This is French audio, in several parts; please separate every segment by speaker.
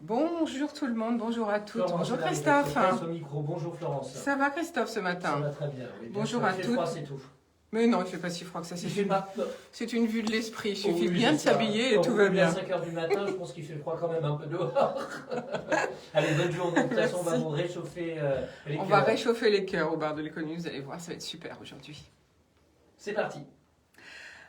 Speaker 1: Bonjour tout le monde, bonjour à toutes.
Speaker 2: Florence,
Speaker 1: Bonjour
Speaker 2: madame,
Speaker 1: Christophe.
Speaker 2: passe au micro. Bonjour Florence.
Speaker 1: Ça va Christophe ce
Speaker 2: Ça
Speaker 1: matin?
Speaker 2: va très bien. Oui, bien
Speaker 1: Bonjour
Speaker 2: sûr.
Speaker 1: à
Speaker 2: Il fait
Speaker 1: toutes.
Speaker 2: froid, c'est tout.
Speaker 1: Mais non, il fait pas si froid que ça.
Speaker 2: Il fait pas.
Speaker 1: C'est une vue de l'esprit. Il
Speaker 2: Oh
Speaker 1: suffit
Speaker 2: oui,
Speaker 1: bien de
Speaker 2: c'est ça.
Speaker 1: s'habiller et
Speaker 2: Quand
Speaker 1: tout
Speaker 2: vous
Speaker 1: va
Speaker 2: levez à
Speaker 1: bien.
Speaker 2: 5h du matin, je pense qu'il fait froid quand même un peu dehors. Allez, bonne journée. De toute façon, on va
Speaker 1: Merci.
Speaker 2: vous réchauffer les
Speaker 1: On
Speaker 2: cœurs.
Speaker 1: va réchauffer les cœurs au bar de l'économie. Vous allez voir, ça va être super aujourd'hui.
Speaker 2: C'est parti.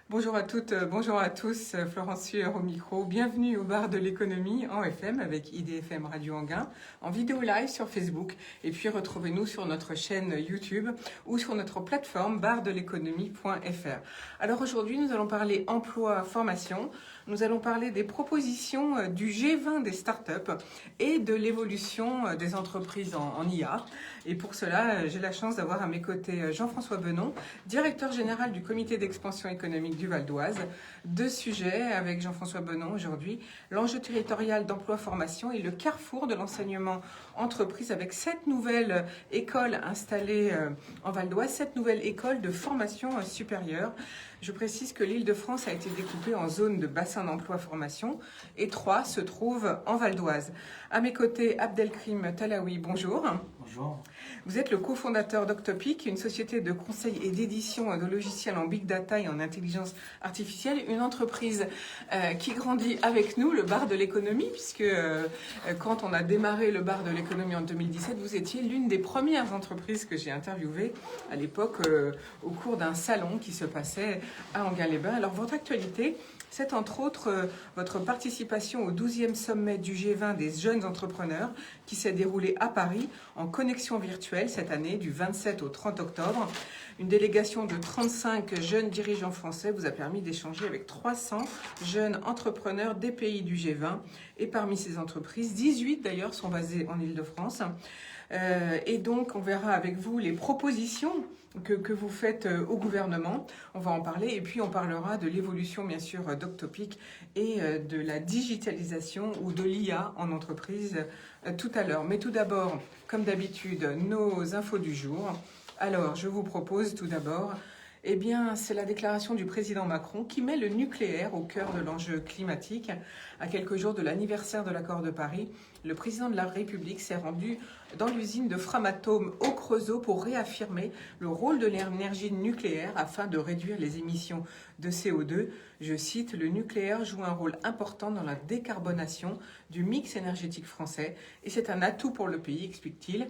Speaker 1: Bonjour à toutes, bonjour à tous, Florence Sueur au micro. Bienvenue au bar de l'économie en FM avec IDFM Radio Anguin, en vidéo live sur Facebook. Et puis retrouvez-nous sur notre chaîne YouTube ou sur notre plateforme bardeléconomie.fr. Alors aujourd'hui, nous allons parler emploi, formation. Nous allons parler des propositions du G20 des startups et de l'évolution des entreprises en IA. Et pour cela, j'ai la chance d'avoir à mes côtés Jean-François Benon, directeur général du comité d'expansion économique du Val d'Oise. Deux sujets avec Jean-François Benon aujourd'hui, l'enjeu territorial d'emploi-formation et le carrefour de l'enseignement entreprise avec 7 nouvelles écoles installées en Val d'Oise, 7 nouvelles écoles de formation supérieure. Je précise que l'Île-de-France a été découpée en zones de bassin d'emploi-formation et 3 se trouvent en Val d'Oise. À mes côtés, Abdelkrim Talaoui, bonjour.
Speaker 2: Bonjour.
Speaker 1: Vous êtes le cofondateur d'Octopic, une société de conseil et d'édition de logiciels en big data et en intelligence artificielle, une entreprise qui grandit avec nous, le bar de l'économie, puisque quand on a démarré le bar de l'économie en 2017, vous étiez l'une des premières entreprises que j'ai interviewées à l'époque au cours d'un salon qui se passait à Anguin-les-Bains. Alors votre actualité, c'est entre autres votre participation au 12e sommet du G20 des jeunes entrepreneurs qui s'est déroulé à Paris en connexion virtuelle cette année du 27 au 30 octobre. Une délégation de 35 jeunes dirigeants français vous a permis d'échanger avec 300 jeunes entrepreneurs des pays du G20. Et parmi ces entreprises, 18 d'ailleurs sont basées en Île-de-France. Et donc, on verra avec vous les propositions que vous faites au gouvernement. On va en parler et puis on parlera de l'évolution, bien sûr, d'Octopic et de la digitalisation ou de l'IA en entreprise tout à l'heure. Mais tout d'abord, comme d'habitude, nos infos du jour. Alors, je vous propose tout d'abord, eh bien, c'est la déclaration du président Macron qui met le nucléaire au cœur de l'enjeu climatique. À quelques jours de l'anniversaire de l'accord de Paris, le président de la République s'est rendu dans l'usine de Framatome au Creusot pour réaffirmer le rôle de l'énergie nucléaire afin de réduire les émissions de CO2. Je cite, « Le nucléaire joue un rôle important dans la décarbonation du mix énergétique français et c'est un atout pour le pays », explique-t-il.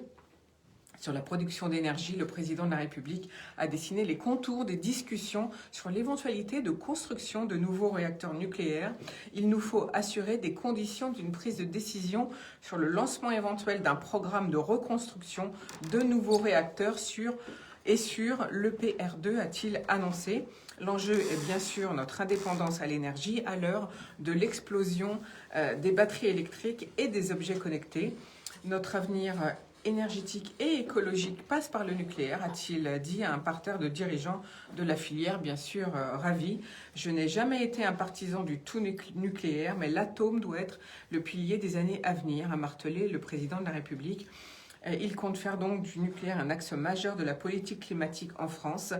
Speaker 1: Sur la production d'énergie, le président de la République a dessiné les contours des discussions sur l'éventualité de construction de nouveaux réacteurs nucléaires. Il nous faut assurer des conditions d'une prise de décision sur le lancement éventuel d'un programme de reconstruction de nouveaux réacteurs sur l'EPR2, a-t-il annoncé. L'enjeu est bien sûr notre indépendance à l'énergie à l'heure de l'explosion des batteries électriques et des objets connectés. Notre avenir énergétique et écologique passe par le nucléaire, a-t-il dit à un parterre de dirigeants de la filière, bien sûr ravis. Je n'ai jamais été un partisan du tout nucléaire, mais l'atome doit être le pilier des années à venir, a martelé le président de la République. Il compte faire donc du nucléaire un axe majeur de la politique climatique en France.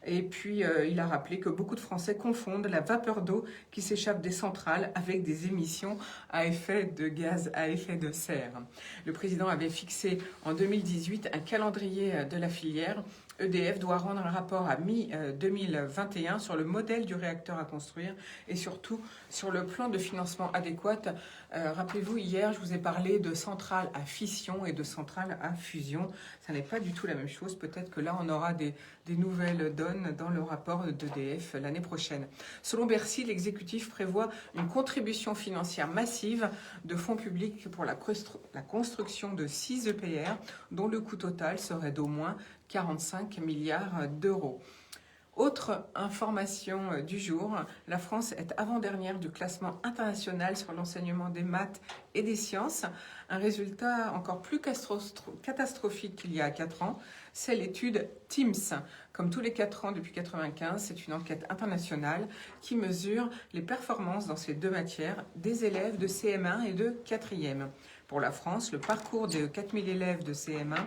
Speaker 1: Et puis, il a rappelé que beaucoup de Français confondent la vapeur d'eau qui s'échappe des centrales avec des émissions à effet de gaz à effet de serre. Le président avait fixé en 2018 un calendrier de la filière. EDF doit rendre un rapport à mi-2021 sur le modèle du réacteur à construire et surtout sur le plan de financement adéquat. Rappelez-vous, hier, je vous ai parlé de centrales à fission et de centrales à fusion. Ça n'est pas du tout la même chose. Peut-être que là, on aura des nouvelles donnes dans le rapport d'EDF l'année prochaine. Selon Bercy, l'exécutif prévoit une contribution financière massive de fonds publics pour la construction de 6 EPR, dont le coût total serait d'au moins 45 milliards d'euros. Autre information du jour, la France est avant-dernière du classement international sur l'enseignement des maths et des sciences. Un résultat encore plus catastrophique qu'il y a 4 ans, c'est l'étude TIMSS. Comme tous les 4 ans depuis 1995, c'est une enquête internationale qui mesure les performances dans ces deux matières des élèves de CM1 et de 4e. Pour la France, le parcours de 4000 élèves de CM1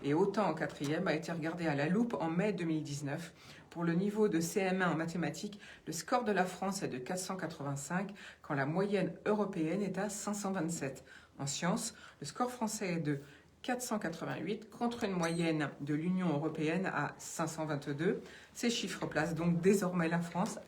Speaker 1: et autant en 4e a été regardé à la loupe en mai 2019. Pour le niveau de CM1 en mathématiques, le score de la France est de 485, quand la moyenne européenne est à 527. En sciences, le score français est de 488 contre une moyenne de l'Union européenne à 522. Ces chiffres placent donc désormais la France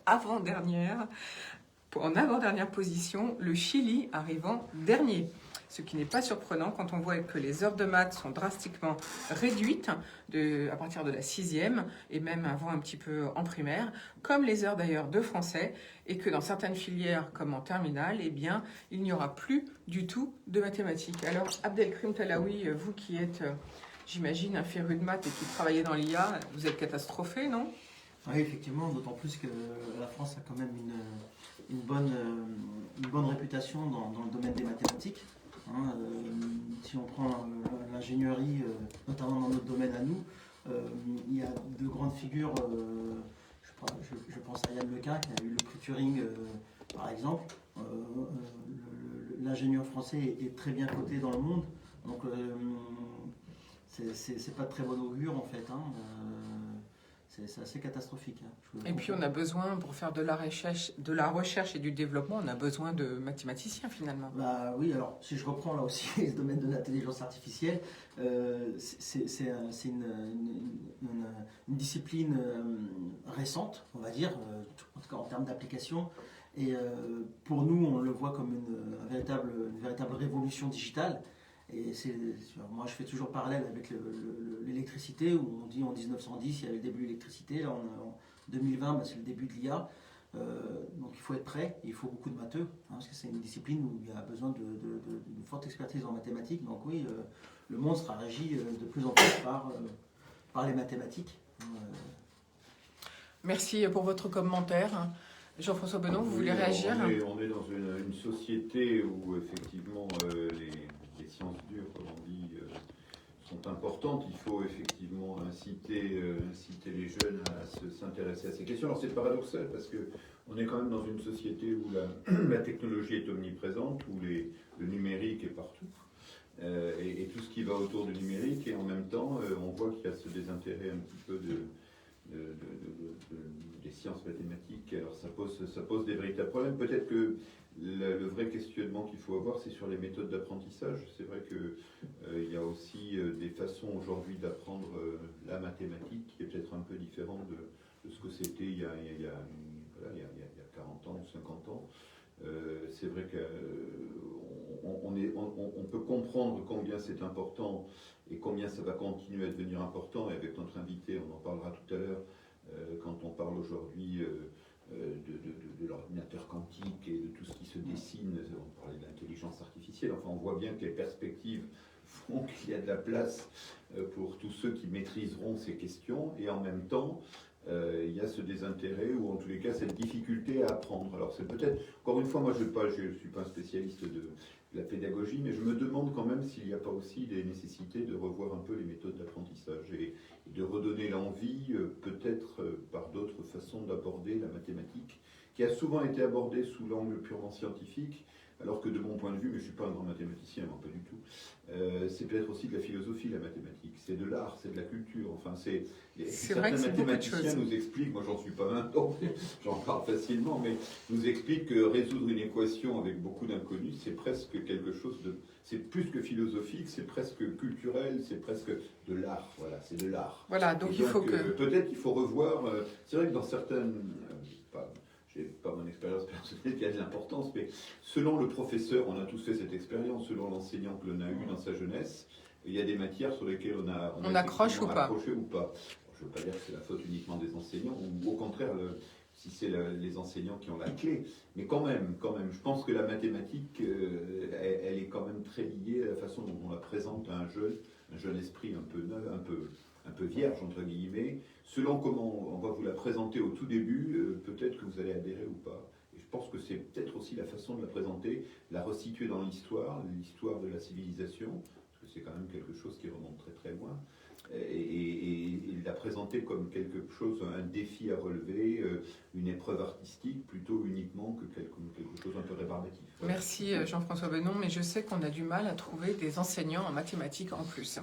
Speaker 1: en avant-dernière position, le Chili arrivant dernier. Ce qui n'est pas surprenant quand on voit que les heures de maths sont drastiquement réduites à partir de la 6e et même avant un petit peu en primaire, comme les heures d'ailleurs de français, et que dans certaines filières comme en terminale, eh bien, il n'y aura plus du tout de mathématiques. Alors Abdelkrim Talaoui, vous qui êtes, j'imagine, un féru de maths et qui travaillez dans l'IA, vous êtes catastrophé, non ?
Speaker 3: Oui, effectivement, d'autant plus que la France a quand même une bonne réputation dans le domaine des mathématiques. Si on prend l'ingénierie, notamment dans notre domaine à nous, il y a de grandes figures, je pense à Yann Lequin qui a eu le prix Turing par exemple. L'ingénieur français est très bien coté dans le monde, donc c'est pas de très bon augure en fait. C'est assez catastrophique.
Speaker 1: Et puis on a besoin, pour faire de la recherche et du développement, on a besoin de mathématiciens finalement.
Speaker 3: Bah oui, alors si je reprends là aussi le domaine de l'intelligence artificielle, c'est une discipline récente, on va dire, en tout cas en termes d'application. Et pour nous, on le voit comme une véritable révolution digitale. Et moi, je fais toujours parallèle avec l'électricité, où on dit en 1910, il y avait le début de l'électricité. Là, en 2020, c'est le début de l'IA. Donc, il faut être prêt. Il faut beaucoup de matheux, parce que c'est une discipline où il y a besoin d'une forte expertise en mathématiques. Donc, oui, le monde sera régi de plus en plus par les mathématiques.
Speaker 1: Merci pour votre commentaire. Jean-François Benon, vous voulez réagir ?
Speaker 4: On est dans une société où, effectivement, les sciences dures, comme on dit, sont importantes. Il faut effectivement inciter les jeunes à s'intéresser à ces questions. Alors c'est paradoxal parce qu'on est quand même dans une société où la technologie est omniprésente, où le numérique est partout, et tout ce qui va autour du numérique, et en même temps on voit qu'il y a ce désintérêt un petit peu des sciences mathématiques. Alors ça pose des véritables problèmes. Peut-être que le vrai questionnement qu'il faut avoir, c'est sur les méthodes d'apprentissage. C'est vrai qu'il y a aussi des façons aujourd'hui d'apprendre la mathématique qui est peut-être un peu différente de ce que c'était il y a 40 ans ou 50 ans. C'est vrai qu'on peut comprendre combien c'est important et combien ça va continuer à devenir important. Et avec notre invité, on en parlera tout à l'heure, quand on parle aujourd'hui de l'ordinateur quantique et de tout ce qui se dessine, on parlait de l'intelligence artificielle, enfin on voit bien que les perspectives font qu'il y a de la place pour tous ceux qui maîtriseront ces questions, et en même temps il y a ce désintérêt, ou en tous les cas cette difficulté à apprendre. Alors c'est peut-être, encore une fois, moi je ne suis pas un spécialiste de la pédagogie, mais je me demande quand même s'il n'y a pas aussi des nécessités de revoir un peu les méthodes d'apprentissage et de redonner l'envie, peut-être par d'autres façons d'aborder la mathématique, qui a souvent été abordée sous l'angle purement scientifique, alors que de mon point de vue, mais je ne suis pas un grand mathématicien, moi, pas du tout, c'est peut-être aussi de la philosophie, la mathématique, c'est de l'art, c'est de la culture, enfin certains mathématiciens nous expliquent, moi j'en suis pas un, donc j'en parle facilement, mais nous expliquent que résoudre une équation avec beaucoup d'inconnus, c'est presque quelque chose c'est plus que philosophique, c'est presque culturel, c'est presque de l'art, voilà, c'est de l'art.
Speaker 1: Voilà, donc il faut que...
Speaker 4: Peut-être qu'il faut revoir, c'est vrai que dans certaines... j'ai pas mon expérience personnelle qui a de l'importance, mais selon le professeur, on a tous fait cette expérience, selon l'enseignant que l'on a eu dans sa jeunesse, il y a des matières sur lesquelles on
Speaker 1: accroche ou pas.
Speaker 4: Accroché ou pas. Je ne veux pas dire que c'est la faute uniquement des enseignants, ou au contraire, si c'est les enseignants qui ont la clé. Mais quand même, je pense que la mathématique, elle est quand même très liée à la façon dont on la présente à un jeune esprit un peu neuf, un peu vierge, entre guillemets. Selon comment on va vous la présenter au tout début, peut-être que vous allez adhérer ou pas. Et je pense que c'est peut-être aussi la façon de la présenter, la resituer dans l'histoire de la civilisation, parce que c'est quand même quelque chose qui remonte très très loin, et la présenter comme quelque chose, un défi à relever, une épreuve artistique, plutôt uniquement que quelque chose un peu rébarbatif. Voilà.
Speaker 1: Merci Jean-François Benon, mais je sais qu'on a du mal à trouver des enseignants en mathématiques en plus.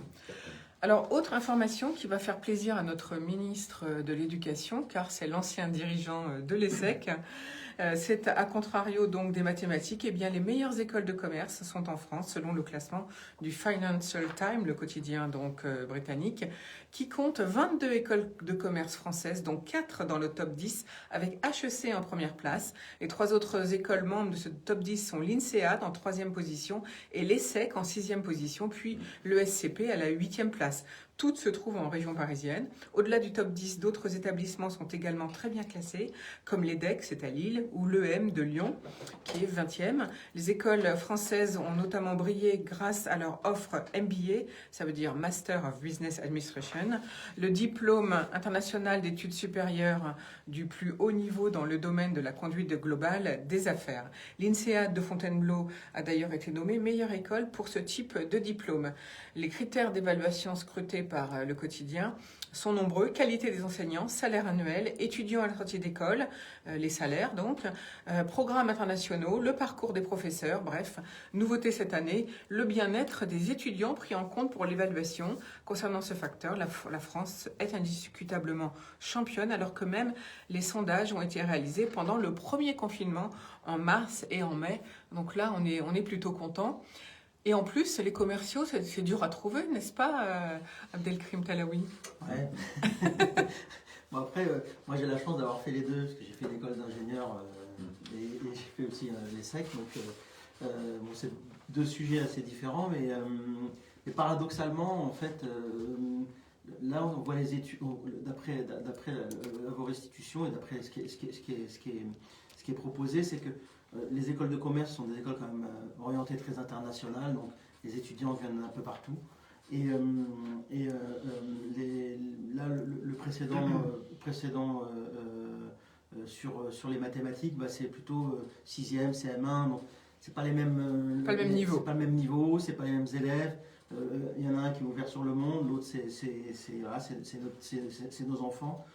Speaker 1: Alors, autre information qui va faire plaisir à notre ministre de l'Éducation, car c'est l'ancien dirigeant de l'ESSEC, c'est à contrario donc des mathématiques, eh bien les meilleures écoles de commerce sont en France selon le classement du Financial Times, le quotidien donc britannique, qui compte 22 écoles de commerce françaises, dont 4 dans le top 10 avec HEC en première place. Les 3 autres écoles membres de ce top 10 sont l'INSEAD en 3e position et l'ESSEC en 6e position, puis l'ESCP à la 8e place. Toutes se trouvent en région parisienne. Au-delà du top 10, d'autres établissements sont également très bien classés, comme l'EDEC, c'est à Lille, ou l'EM de Lyon, qui est 20e. Les écoles françaises ont notamment brillé grâce à leur offre MBA, ça veut dire Master of Business Administration, le diplôme international d'études supérieures du plus haut niveau dans le domaine de la conduite globale des affaires. L'INSEAD de Fontainebleau a d'ailleurs été nommée meilleure école pour ce type de diplôme. Les critères d'évaluation scrutés par le quotidien sont nombreux. Qualité des enseignants, salaire annuel, étudiants à la sortie d'école, les salaires donc, programmes internationaux, le parcours des professeurs, bref, nouveauté cette année, le bien-être des étudiants pris en compte pour l'évaluation. Concernant ce facteur, la France est indiscutablement championne alors que même les sondages ont été réalisés pendant le premier confinement en mars et en mai. Donc là, on est plutôt content. Et en plus, les commerciaux, c'est dur à trouver, n'est-ce pas, Abdelkrim Talaoui?
Speaker 3: Ouais. Bon, après, moi j'ai la chance d'avoir fait les deux, parce que j'ai fait l'école d'ingénieur et j'ai fait aussi l'ESSEC. Donc, bon, c'est deux sujets assez différents, mais paradoxalement, en fait, là on voit les études, d'après vos restitutions et d'après ce qui est proposé, c'est que les écoles de commerce sont des écoles quand même orientées très internationales, donc les étudiants viennent un peu partout. Et là, le précédent sur les mathématiques, bah, c'est plutôt 6e, CM1, donc c'est pas les mêmes,
Speaker 1: Pas le même niveau.
Speaker 3: C'est pas le même niveau, c'est pas les mêmes élèves. Il y en a un qui est ouvert sur le monde, l'autre c'est nos enfants.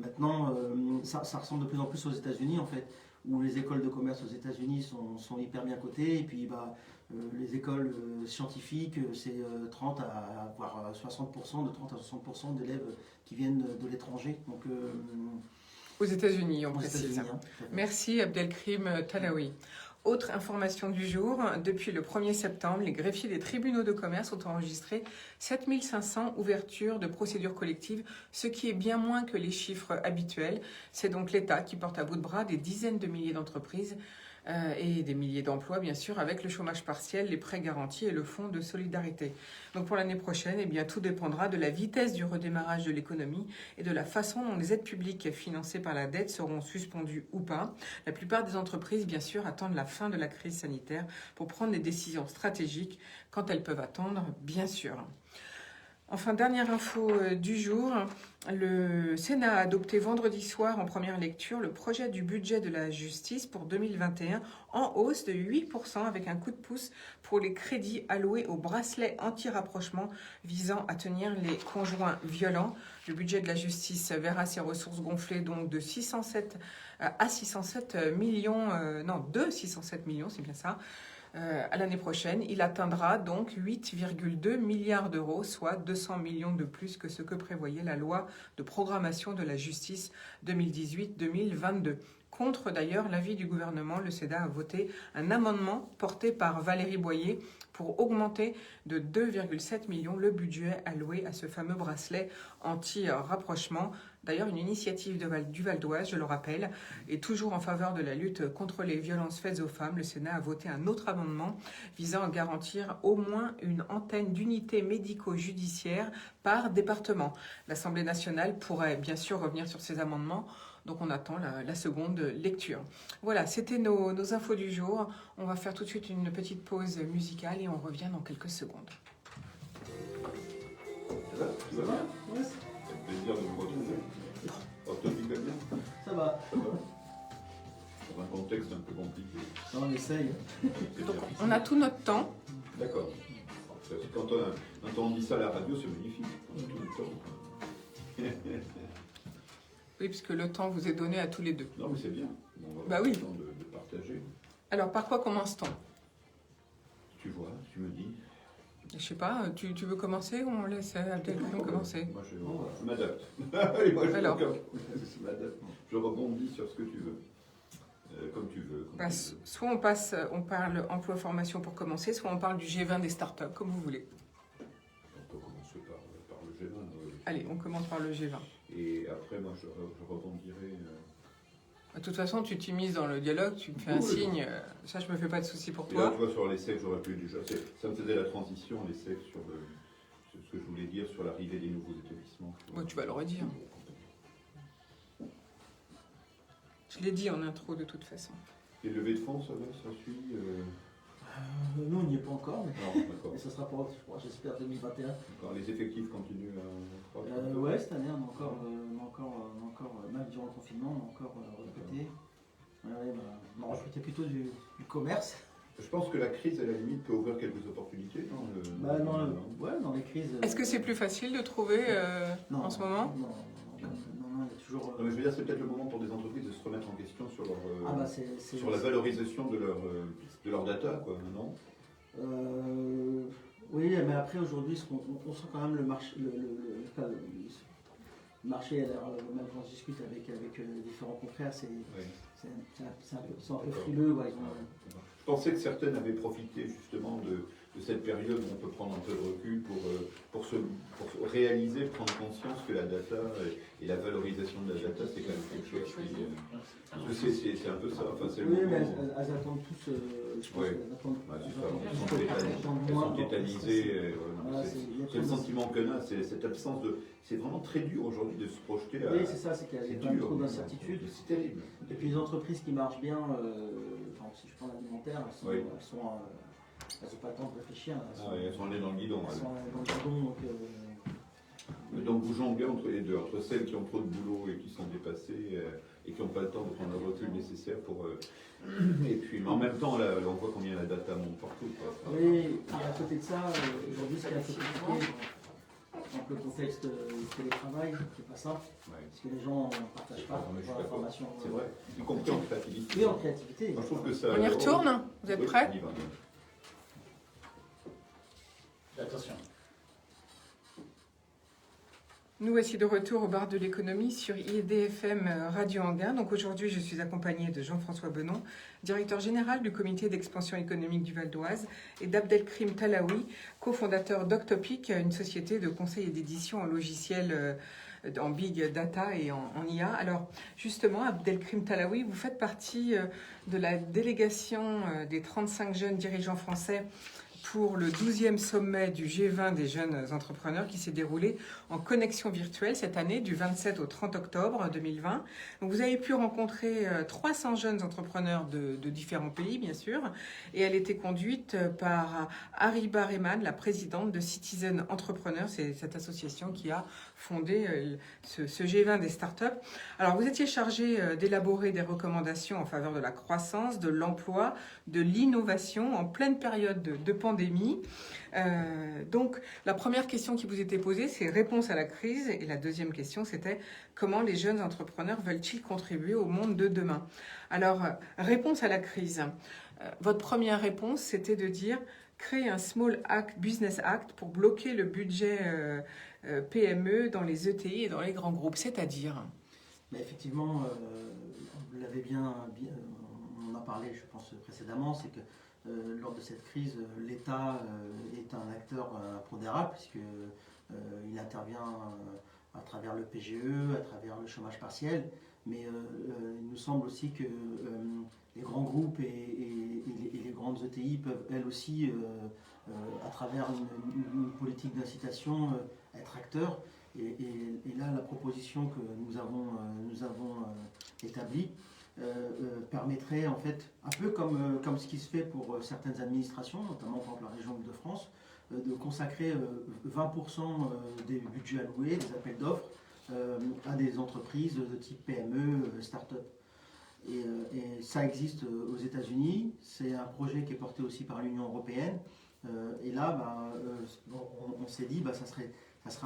Speaker 3: Maintenant, ça ressemble de plus en plus aux États-Unis en fait, où les écoles de commerce aux États-Unis sont hyper bien cotées, et puis les écoles scientifiques, c'est 30 à voire 60%, de 30 à 60% d'élèves qui viennent de l'étranger. Donc,
Speaker 1: aux États-Unis, on
Speaker 3: aux
Speaker 1: précise.
Speaker 3: États-Unis, hein.
Speaker 1: Merci Abdelkrim Talaoui. Autre information du jour, depuis le 1er septembre, les greffiers des tribunaux de commerce ont enregistré 7500 ouvertures de procédures collectives, ce qui est bien moins que les chiffres habituels. C'est donc l'État qui porte à bout de bras des dizaines de milliers d'entreprises et des milliers d'emplois, bien sûr, avec le chômage partiel, les prêts garantis et le fonds de solidarité. Donc pour l'année prochaine, eh bien, tout dépendra de la vitesse du redémarrage de l'économie et de la façon dont les aides publiques financées par la dette seront suspendues ou pas. La plupart des entreprises, bien sûr, attendent la fin de la crise sanitaire pour prendre des décisions stratégiques quand elles peuvent attendre, bien sûr. Enfin, dernière info du jour, le Sénat a adopté vendredi soir en première lecture le projet du budget de la justice pour 2021 en hausse de 8% avec un coup de pouce pour les crédits alloués au bracelet anti-rapprochement visant à tenir les conjoints violents. Le budget de la justice verra ses ressources gonfler donc de 607 à 607 millions, de 607 millions, c'est bien ça. À l'année prochaine, il atteindra donc 8,2 milliards d'euros, soit 200 millions de plus que ce que prévoyait la loi de programmation de la justice 2018-2022. Contre d'ailleurs l'avis du gouvernement, le Sénat a voté un amendement porté par Valérie Boyer pour augmenter de 2,7 millions le budget alloué à ce fameux bracelet anti-rapprochement. D'ailleurs, une initiative du Val d'Oise, je le rappelle, est toujours en faveur de la lutte contre les violences faites aux femmes. Le Sénat a voté un autre amendement visant à garantir au moins une antenne d'unité médico-judiciaire par département. L'Assemblée nationale pourrait bien sûr revenir sur ces amendements. Donc on attend la seconde lecture. Voilà, c'était nos infos du jour. On va faire tout de suite une petite pause musicale et on revient dans quelques secondes.
Speaker 4: Ça va?
Speaker 3: Ouais,
Speaker 4: C'est un plaisir de vous retrouver. Oh, toi, tu vas bien?
Speaker 3: ça va.
Speaker 4: Ça va. Dans un contexte un peu compliqué.
Speaker 3: On essaye.
Speaker 4: C'est bien.
Speaker 1: On a tout notre temps.
Speaker 4: D'accord. Quand on dit ça à la radio, c'est magnifique. On a tout le temps.
Speaker 1: Oui, puisque le temps vous est donné à tous les deux.
Speaker 4: Non, mais c'est bien. On va
Speaker 1: Bah
Speaker 4: avoir
Speaker 1: oui.
Speaker 4: le temps de partager.
Speaker 1: Alors, par quoi commence-t-on?
Speaker 4: Tu vois, tu me dis.
Speaker 1: Je sais pas, tu veux commencer ou on laisse Abdelkrim commencer?
Speaker 4: Moi, je m'adapte. Allez, moi,
Speaker 1: Alors.
Speaker 4: je m'adapte. Je rebondis sur ce que tu veux. Comme tu veux.
Speaker 1: Bah, soit on parle emploi-formation pour commencer, soit on parle du G20 des startups, comme vous voulez.
Speaker 4: On peut commencer par le G20.
Speaker 1: Allez, on commence par le G20.
Speaker 4: Et après, moi, je rebondirai.
Speaker 1: De toute façon, tu t'immises dans le dialogue, tu me fais un signe. Ça, je me fais pas de soucis pour
Speaker 4: Et là,
Speaker 1: toi.
Speaker 4: tu vois, sur les secs, j'aurais pu déjà. Ça me faisait la transition, les secs, sur ce que je voulais dire sur l'arrivée des nouveaux établissements.
Speaker 1: Bon, tu vas le redire. Je l'ai dit en intro de toute façon.
Speaker 4: Et levée de fonds, ça suit
Speaker 3: Nous, on n'y est pas encore, mais,
Speaker 4: Non, d'accord.
Speaker 3: mais ça sera pour, j'espère, 2021.
Speaker 4: D'accord. Les effectifs continuent à croître.
Speaker 3: Ouais, cette année, on a encore, même durant le confinement, on a encore recruté. Ouais, on a recruté plutôt du commerce.
Speaker 4: Je pense que la crise, à la limite, peut ouvrir quelques opportunités.
Speaker 3: Dans les crises.
Speaker 1: Est-ce que c'est plus facile de trouver en ce moment?
Speaker 3: Non, il y a toujours.
Speaker 4: Non, mais je veux dire, c'est peut-être le moment pour des entreprises de se remettre en question sur leur, sur la
Speaker 3: c'est-
Speaker 4: valorisation de leur data, quoi, non?
Speaker 3: Oui, mais après aujourd'hui, on sent quand même le marché, le marché, même quand on discute avec différents confrères, c'est un peu frileux. Ouais,
Speaker 4: Je pensais que certaines avaient profité justement de cette période où on peut prendre un peu de recul pour réaliser, prendre conscience que la data et la valorisation de la data, c'est quand même quelque chose qui... parce que c'est un peu ça. Enfin, c'est le
Speaker 3: oui,
Speaker 4: moment
Speaker 3: mais
Speaker 4: où-
Speaker 3: elles attendent tous. Je pense
Speaker 4: Ouais.
Speaker 3: qu'elles attendent.
Speaker 4: Ouais, c'est
Speaker 3: elles
Speaker 4: ça,
Speaker 3: attendent
Speaker 4: elles sont
Speaker 3: moins.
Speaker 4: tétanisées.
Speaker 3: Voilà,
Speaker 4: C'est le sentiment qu'on a, c'est cette absence de... C'est vraiment très dur aujourd'hui de se projeter à...
Speaker 3: Oui, c'est ça, c'est qu'il y a
Speaker 4: C'est
Speaker 3: quand même
Speaker 4: dur.
Speaker 3: trop d'incertitudes.
Speaker 4: C'est terrible.
Speaker 3: Et puis les entreprises qui marchent bien, enfin, si je prends l'alimentaire, elles n'ont pas le temps de réfléchir.
Speaker 4: Elles sont allées dans le guidon.
Speaker 3: Elles
Speaker 4: elles.
Speaker 3: sont dans le guidon,
Speaker 4: Donc vous jonglez entre les deux, entre celles qui ont trop de boulot et qui sont dépassées et qui n'ont pas le temps de prendre le recul nécessaire pour... et puis, mais en même temps, là, on voit combien la data monte partout. Quoi.
Speaker 3: Oui, et à côté de ça, aujourd'hui, ce qui est assez compliqué, donc le contexte du télétravail, c'est pas ça,
Speaker 4: Ouais.
Speaker 3: parce que les gens ne partagent pas
Speaker 4: Non, mais je suis d'accord.
Speaker 3: l'information.
Speaker 4: C'est vrai, y compris en créativité.
Speaker 3: Oui, en créativité.
Speaker 4: Moi, je trouve que ça...
Speaker 1: On y retourne? Vous êtes
Speaker 4: Oui,
Speaker 1: prêts?
Speaker 4: on y va.
Speaker 2: Attention.
Speaker 1: Nous voici de retour au bar de l'économie sur IDFM Radio Anguin. Donc aujourd'hui, je suis accompagnée de Jean-François Benon, directeur général du comité d'expansion économique du Val d'Oise, et d'Abdelkrim Talaoui, cofondateur d'Octopic, une société de conseil et d'édition en logiciel, en big data et en IA. Alors justement, Abdelkrim Talaoui, vous faites partie de la délégation des 35 jeunes dirigeants français pour le 12e sommet du G20 des jeunes entrepreneurs qui s'est déroulé en connexion virtuelle cette année du 27 au 30 octobre 2020. Donc vous avez pu rencontrer 300 jeunes entrepreneurs de différents pays, bien sûr, et elle était conduite par Hariba Rehman, la présidente de Citizen Entrepreneurs. C'est cette association qui a fondé ce G20 des startups. Alors vous étiez chargé d'élaborer des recommandations en faveur de la croissance, de l'emploi, de l'innovation en pleine période de pandémie. Donc, la première question qui vous était posée, c'est réponse à la crise. Et la deuxième question, c'était comment les jeunes entrepreneurs veulent-ils contribuer au monde de demain? Alors, réponse à la crise. Votre première réponse, c'était de dire créer un Small Act, Business Act pour bloquer le budget PME dans les ETI et dans les grands groupes. C'est-à-dire?
Speaker 3: Mais effectivement, vous l'avez bien, on en a parlé, je pense, précédemment, c'est que lors de cette crise, l'État est un acteur impondérable puisqu'il intervient à travers le PGE, à travers le chômage partiel, mais il nous semble aussi que les grands groupes et les grandes ETI peuvent elles aussi, à travers une politique d'incitation, être acteurs. Et là, la proposition que nous avons établie permettrait en fait, un peu comme ce qui se fait pour certaines administrations, notamment par exemple la région de France, de consacrer 20% des budgets alloués, des appels d'offres, à des entreprises de type PME, start-up. Et ça existe aux États-Unis, c'est un projet qui est porté aussi par l'Union européenne. Et là, on s'est dit, ça serait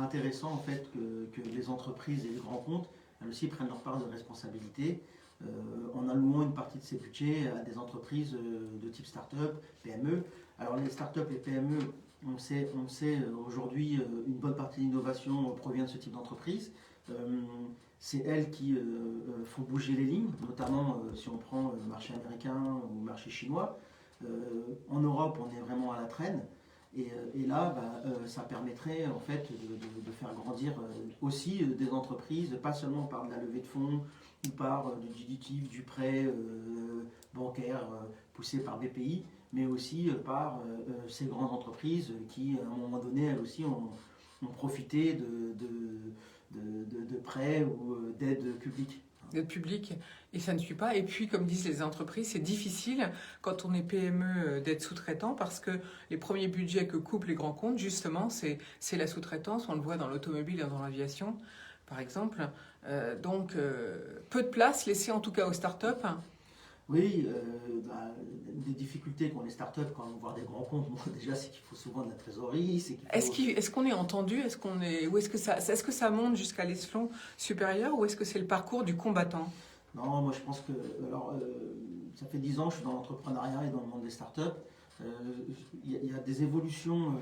Speaker 3: intéressant en fait que les entreprises et les grands comptes elles aussi prennent leur part de responsabilité en allouant une partie de ces budgets à des entreprises de type start-up, PME. Alors les start-up et PME, On sait aujourd'hui, une bonne partie de l'innovation provient de ce type d'entreprise. C'est elles qui font bouger les lignes, notamment si on prend le marché américain ou le marché chinois. En Europe, on est vraiment à la traîne. Et là, ça permettrait en fait de faire grandir aussi des entreprises, pas seulement par de la levée de fonds ou par du dilutif, du prêt bancaire poussé par BPI, mais aussi par ces grandes entreprises qui, à un moment donné, elles aussi ont profité de prêts ou d'aides publiques.
Speaker 1: D'être public, et ça ne suit pas. Et puis, comme disent les entreprises, c'est difficile quand on est PME d'être sous-traitant parce que les premiers budgets que coupent les grands comptes, justement, c'est la sous-traitance. On le voit dans l'automobile et dans l'aviation, par exemple. Donc, peu de place laissée en tout cas aux startups.
Speaker 3: Oui, des difficultés qu'ont les startups quand on voit des grands comptes, déjà, c'est qu'il faut souvent de la trésorerie.
Speaker 1: Est-ce qu'on est entendu? Est-ce que ça monte jusqu'à l'échelon supérieur ou est-ce que c'est le parcours du combattant?
Speaker 3: Non, moi je pense que. Alors, ça fait 10 ans que je suis dans l'entrepreneuriat et dans le monde des startups. Il y a des évolutions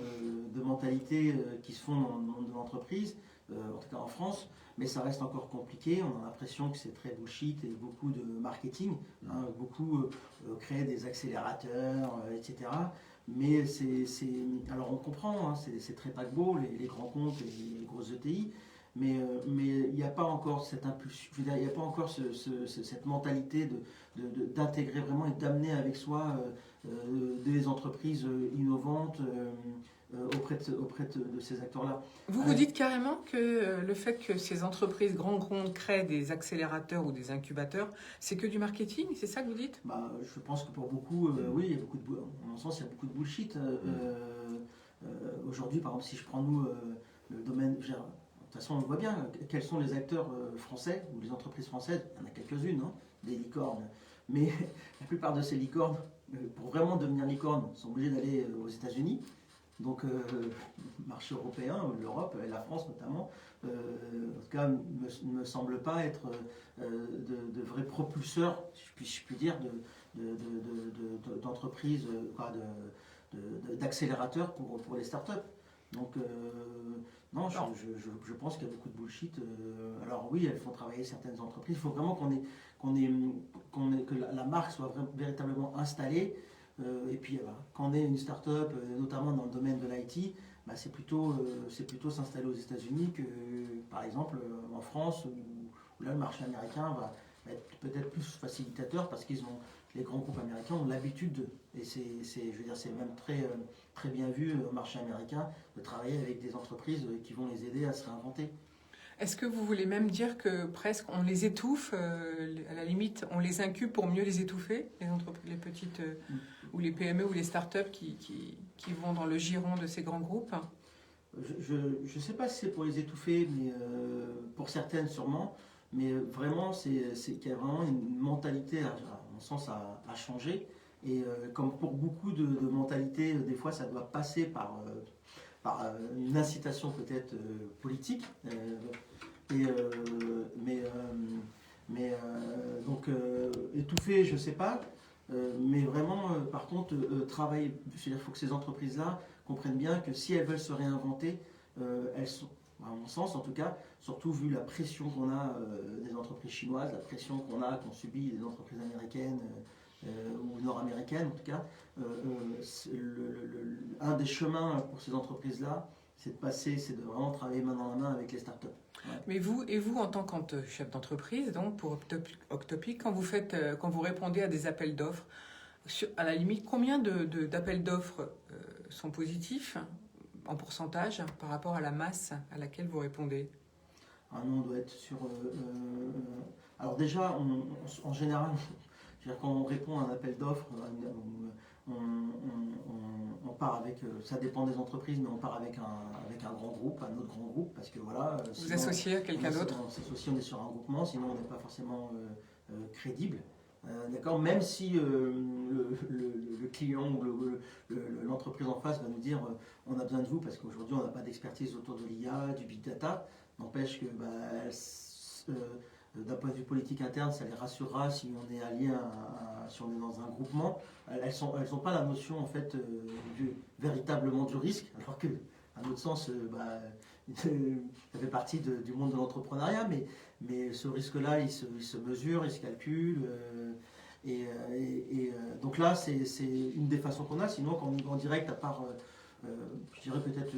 Speaker 3: de mentalité qui se font dans le monde de l'entreprise, en tout cas en France, mais ça reste encore compliqué. On a l'impression que c'est très bullshit et beaucoup de marketing, beaucoup créer des accélérateurs, etc. Mais alors on comprend, c'est très paquebot, les grands comptes et les grosses ETI, mais il n'y a pas encore cette impulsion, je veux dire, il n'y a pas encore cette mentalité d'intégrer vraiment et d'amener avec soi des entreprises innovantes auprès de ces acteurs-là.
Speaker 1: Vous dites carrément que le fait que ces entreprises grands comptes créent des accélérateurs ou des incubateurs, c'est que du marketing, c'est ça que vous dites?
Speaker 3: Je pense que pour beaucoup, oui, il y a beaucoup de, à mon sens, il y a beaucoup de bullshit. Aujourd'hui, par exemple, si je prends nous le domaine, de toute façon, on le voit bien, quels sont les acteurs français ou les entreprises françaises, il y en a quelques-unes, des licornes, mais la plupart de ces licornes, pour vraiment devenir licorne, sont obligés d'aller aux États-Unis. Donc, le marché européen, l'Europe et la France notamment, en tout cas, ne me semble pas être de vrais propulseurs, si je puis dire, d'entreprises, d'accélérateurs pour les startups. Donc, non, je pense qu'il y a beaucoup de bullshit. Alors oui, elles font travailler certaines entreprises. Il faut vraiment que la marque soit véritablement installée. Et puis quand on est une start-up, notamment dans le domaine de l'IT, c'est plutôt s'installer aux États-Unis que par exemple en France, où là le marché américain va être peut-être plus facilitateur parce les grands groupes américains ont l'habitude, et je veux dire, c'est même très bien vu au marché américain de travailler avec des entreprises qui vont les aider à se réinventer.
Speaker 1: Est-ce que vous voulez même dire que presque on les étouffe, à la limite, on les incube pour mieux les étouffer, les entreprises, les petites ou les PME ou les startups qui vont dans le giron de ces grands groupes?
Speaker 3: Je ne sais pas si c'est pour les étouffer, mais pour certaines sûrement. Mais vraiment, c'est qu'il y a vraiment une mentalité, à mon sens, à changer. Et comme pour beaucoup de mentalités, des fois, ça doit passer par une incitation peut-être politique. Donc étouffer, je ne sais pas. Mais vraiment, par contre, travailler. Il faut que ces entreprises-là comprennent bien que si elles veulent se réinventer, elles sont, à mon sens en tout cas, surtout vu la pression qu'on a des entreprises chinoises, la pression qu'on subit des entreprises américaines ou nord-américaines en tout cas, un des chemins pour ces entreprises-là, c'est de vraiment travailler main dans la main avec les startups. Ouais.
Speaker 1: Mais vous, en tant que chef d'entreprise, donc pour Octopic, quand vous répondez à des appels d'offres, à la limite, combien d'appels d'offres sont positifs en pourcentage par rapport à la masse à laquelle vous répondez?
Speaker 3: Nous, on doit être sur... alors déjà, en général, quand on répond à un appel d'offres, on part avec, ça dépend des entreprises, mais on part avec un grand groupe, un autre grand groupe, parce que voilà...
Speaker 1: Vous associez à quelqu'un d'autre?
Speaker 3: On s'associe, on est sur un groupement, sinon on n'est pas forcément crédible. D'accord, même si le client ou l'entreprise en face va nous dire on a besoin de vous parce qu'aujourd'hui on n'a pas d'expertise autour de l'IA, du big data, n'empêche que d'un point de vue politique interne, ça les rassurera si on est allié, si on est dans un groupement. Elles n'ont pas la notion en fait véritablement du risque, alors que, à notre sens, ça fait partie du monde de l'entrepreneuriat, mais ce risque-là, il se mesure, il se calcule. Donc là, c'est une des façons qu'on a. Sinon, quand on y va en direct, à part, je dirais peut-être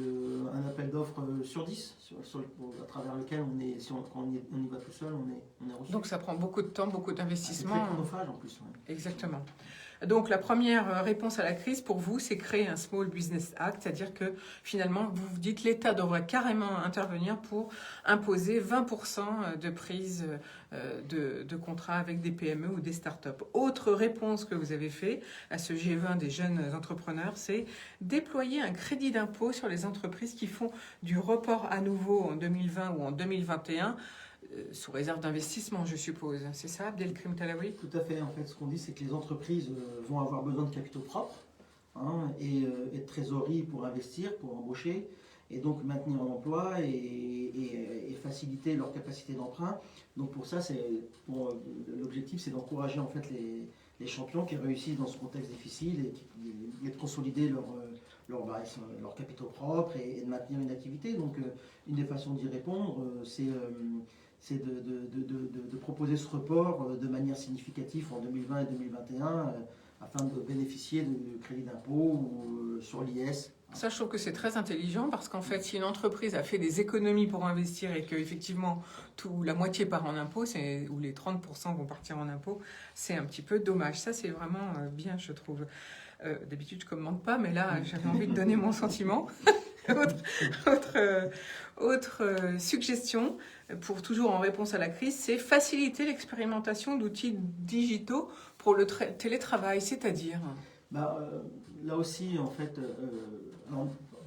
Speaker 3: un appel d'offres sur 10, à travers lequel quand on y va tout seul, on est reçu.
Speaker 1: Donc ça prend beaucoup de temps, beaucoup d'investissement.
Speaker 3: C'est très chronophage en plus. Ouais.
Speaker 1: Exactement. Donc la première réponse à la crise pour vous, c'est créer un Small Business Act, c'est-à-dire que finalement, vous vous dites l'État devrait carrément intervenir pour imposer 20% de prise de contrats avec des PME ou des startups. Autre réponse que vous avez fait à ce G20 des jeunes entrepreneurs, c'est déployer un crédit d'impôt sur les entreprises qui font du report à nouveau en 2020 ou en 2021, sous réserve d'investissement, je suppose. C'est ça, Abdelkrim Talaoui?
Speaker 3: Tout à fait. En fait, ce qu'on dit, c'est que les entreprises vont avoir besoin de capitaux propres et de trésorerie pour investir, pour embaucher, et donc maintenir l'emploi et faciliter leur capacité d'emprunt. Donc pour ça, l'objectif, c'est d'encourager en fait les champions qui réussissent dans ce contexte difficile et de consolider leurs capitaux propres et de maintenir une activité. Donc une des façons d'y répondre, c'est de proposer ce report de manière significative en 2020 et 2021 afin de bénéficier de crédits d'impôt sur l'IS.
Speaker 1: Ça, je trouve que c'est très intelligent parce qu'en fait, si une entreprise a fait des économies pour investir et qu'effectivement, la moitié part en impôts, ou les 30% vont partir en impôts, c'est un petit peu dommage. Ça, c'est vraiment bien, je trouve. D'habitude, je ne commente pas, mais là, j'avais envie de donner mon sentiment. Autre suggestion, pour toujours en réponse à la crise, c'est faciliter l'expérimentation d'outils digitaux pour le télétravail, c'est-à-dire
Speaker 3: là aussi, en fait,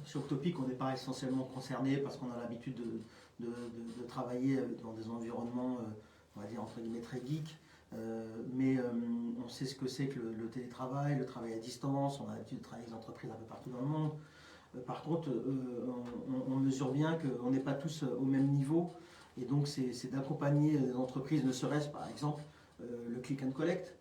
Speaker 3: sur Octopic, on n'est pas essentiellement concerné parce qu'on a l'habitude de travailler dans des environnements, on va dire, entre guillemets, très geeks. Mais on sait ce que c'est que le télétravail, le travail à distance, on a l'habitude de travailler avec des entreprises un peu partout dans le monde. Par contre, on mesure bien qu'on n'est pas tous au même niveau, et donc c'est d'accompagner les entreprises, ne serait-ce par exemple le click and collect.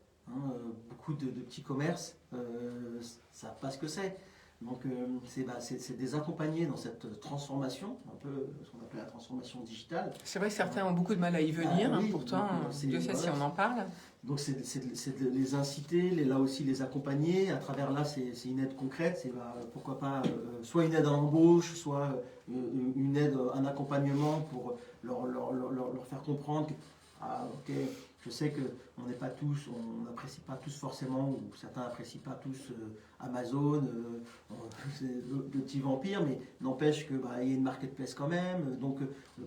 Speaker 3: Beaucoup de petits commerces ne savent pas ce que c'est. Donc c'est des accompagner dans cette transformation, un peu ce qu'on appelle la transformation digitale.
Speaker 1: C'est vrai que certains ont beaucoup de mal à y venir,
Speaker 3: oui,
Speaker 1: pourtant, Dieu sait si on en parle.
Speaker 3: Donc c'est de les inciter, là aussi les accompagner. À travers là, c'est une aide concrète. C'est pourquoi pas soit une aide à l'embauche, soit une aide, un accompagnement pour leur faire comprendre que ok, je sais que on n'apprécie pas tous forcément, ou certains n'apprécient pas tous Amazon, le petit vampire, mais n'empêche qu'il y a une marketplace quand même. Donc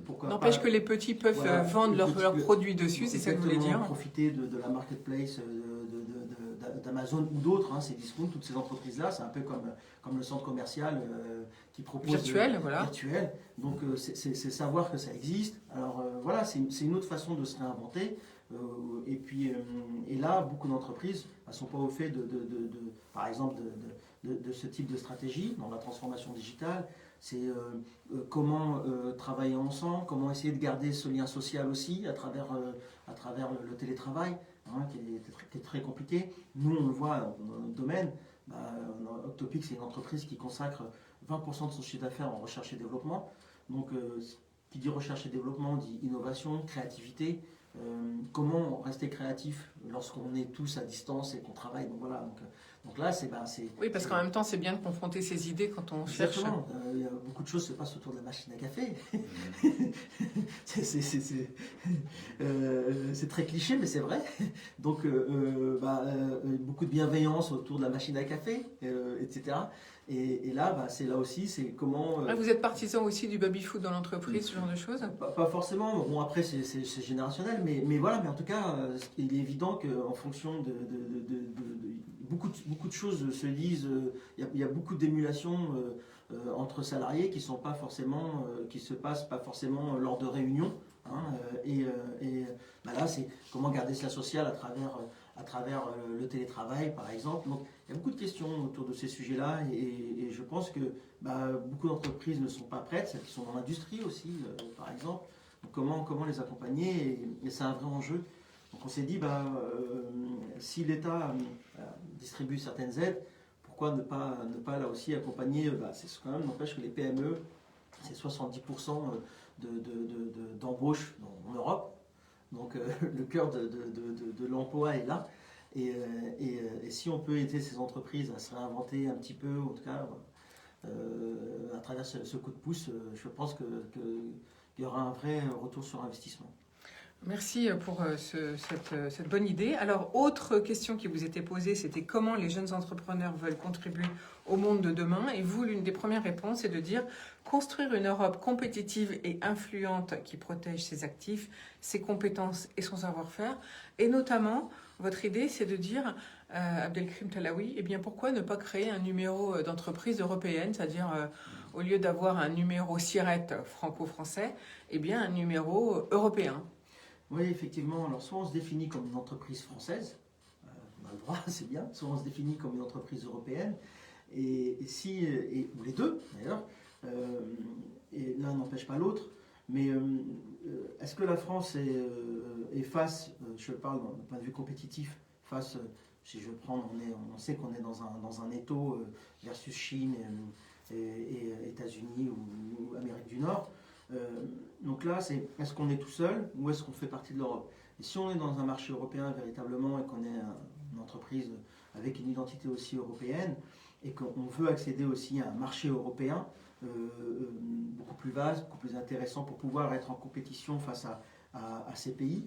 Speaker 3: pourquoi
Speaker 1: n'empêche
Speaker 3: pas,
Speaker 1: que les petits peuvent vendre leurs produits dessus, c'est ça que vous voulez dire.
Speaker 3: Profiter de la marketplace d'Amazon ou d'autres, ces discounts, toutes ces entreprises-là, c'est un peu comme le centre commercial qui propose
Speaker 1: virtuel.
Speaker 3: Donc c'est savoir que ça existe. Alors voilà, c'est une autre façon de se réinventer. Et là, beaucoup d'entreprises ne sont pas au fait par exemple, de ce type de stratégie dans la transformation digitale. C'est comment travailler ensemble, comment essayer de garder ce lien social aussi à travers le télétravail, qui est très compliqué. Nous, on le voit dans notre domaine. Octopic, c'est une entreprise qui consacre 20% de son chiffre d'affaires en recherche et développement. Donc, qui dit recherche et développement dit innovation, créativité. Comment rester créatif lorsqu'on est tous à distance et qu'on travaille. Donc voilà. Donc là,
Speaker 1: oui, parce qu'en même temps, c'est bien de confronter ses idées quand on cherche.
Speaker 3: Exactement. Il y a beaucoup de choses se passent autour de la machine à café. C'est très cliché, mais c'est vrai. Donc, beaucoup de bienveillance autour de la machine à café, etc. Et là, c'est là aussi, c'est comment...
Speaker 1: vous êtes partisan aussi du baby-foot dans l'entreprise, ce genre de choses?
Speaker 3: Pas forcément. Bon, après, c'est générationnel, mais voilà. Mais en tout cas, il est évident qu'en fonction de beaucoup de choses se disent. Il y a beaucoup d'émulation entre salariés qui se passent pas forcément lors de réunions. Là, c'est comment garder cela social à travers le télétravail, par exemple. Donc, il y a beaucoup de questions autour de ces sujets-là, et je pense que beaucoup d'entreprises ne sont pas prêtes, celles qui sont dans l'industrie aussi, par exemple. comment les accompagner, et c'est un vrai enjeu. Donc on s'est dit, si l'État distribue certaines aides, pourquoi ne pas là aussi accompagner, c'est quand même, n'empêche que les PME, c'est 70% d'embauche en Europe. Donc le cœur de l'emploi est là. Et si on peut aider ces entreprises à se réinventer un petit peu, en tout cas, à travers ce coup de pouce, je pense qu'il y aura un vrai retour sur investissement.
Speaker 1: Merci pour cette bonne idée. Alors, autre question qui vous était posée, c'était comment les jeunes entrepreneurs veulent contribuer au monde de demain. Et vous, l'une des premières réponses, c'est de dire construire une Europe compétitive et influente qui protège ses actifs, ses compétences et son savoir-faire. Et notamment, votre idée, c'est de dire, Abdelkrim Talaoui, eh bien, pourquoi ne pas créer un numéro d'entreprise européenne, c'est-à-dire au lieu d'avoir un numéro SIRET franco-français, eh bien, un numéro européen.
Speaker 3: Oui, effectivement. Alors, soit on se définit comme une entreprise française, on a le droit, c'est bien, soit on se définit comme une entreprise européenne, ou les deux d'ailleurs, et l'un n'empêche pas l'autre. Mais est-ce que la France est face, je parle d'un point de vue compétitif, face, si je prends, on sait qu'on est dans un étau versus Chine et États-Unis ou Amérique du Nord. Donc là, est-ce qu'on est tout seul ou est-ce qu'on fait partie de l'Europe? Et si on est dans un marché européen véritablement et qu'on est une entreprise avec une identité aussi européenne et qu'on veut accéder aussi à un marché européen beaucoup plus vaste, beaucoup plus intéressant pour pouvoir être en compétition face à ces pays,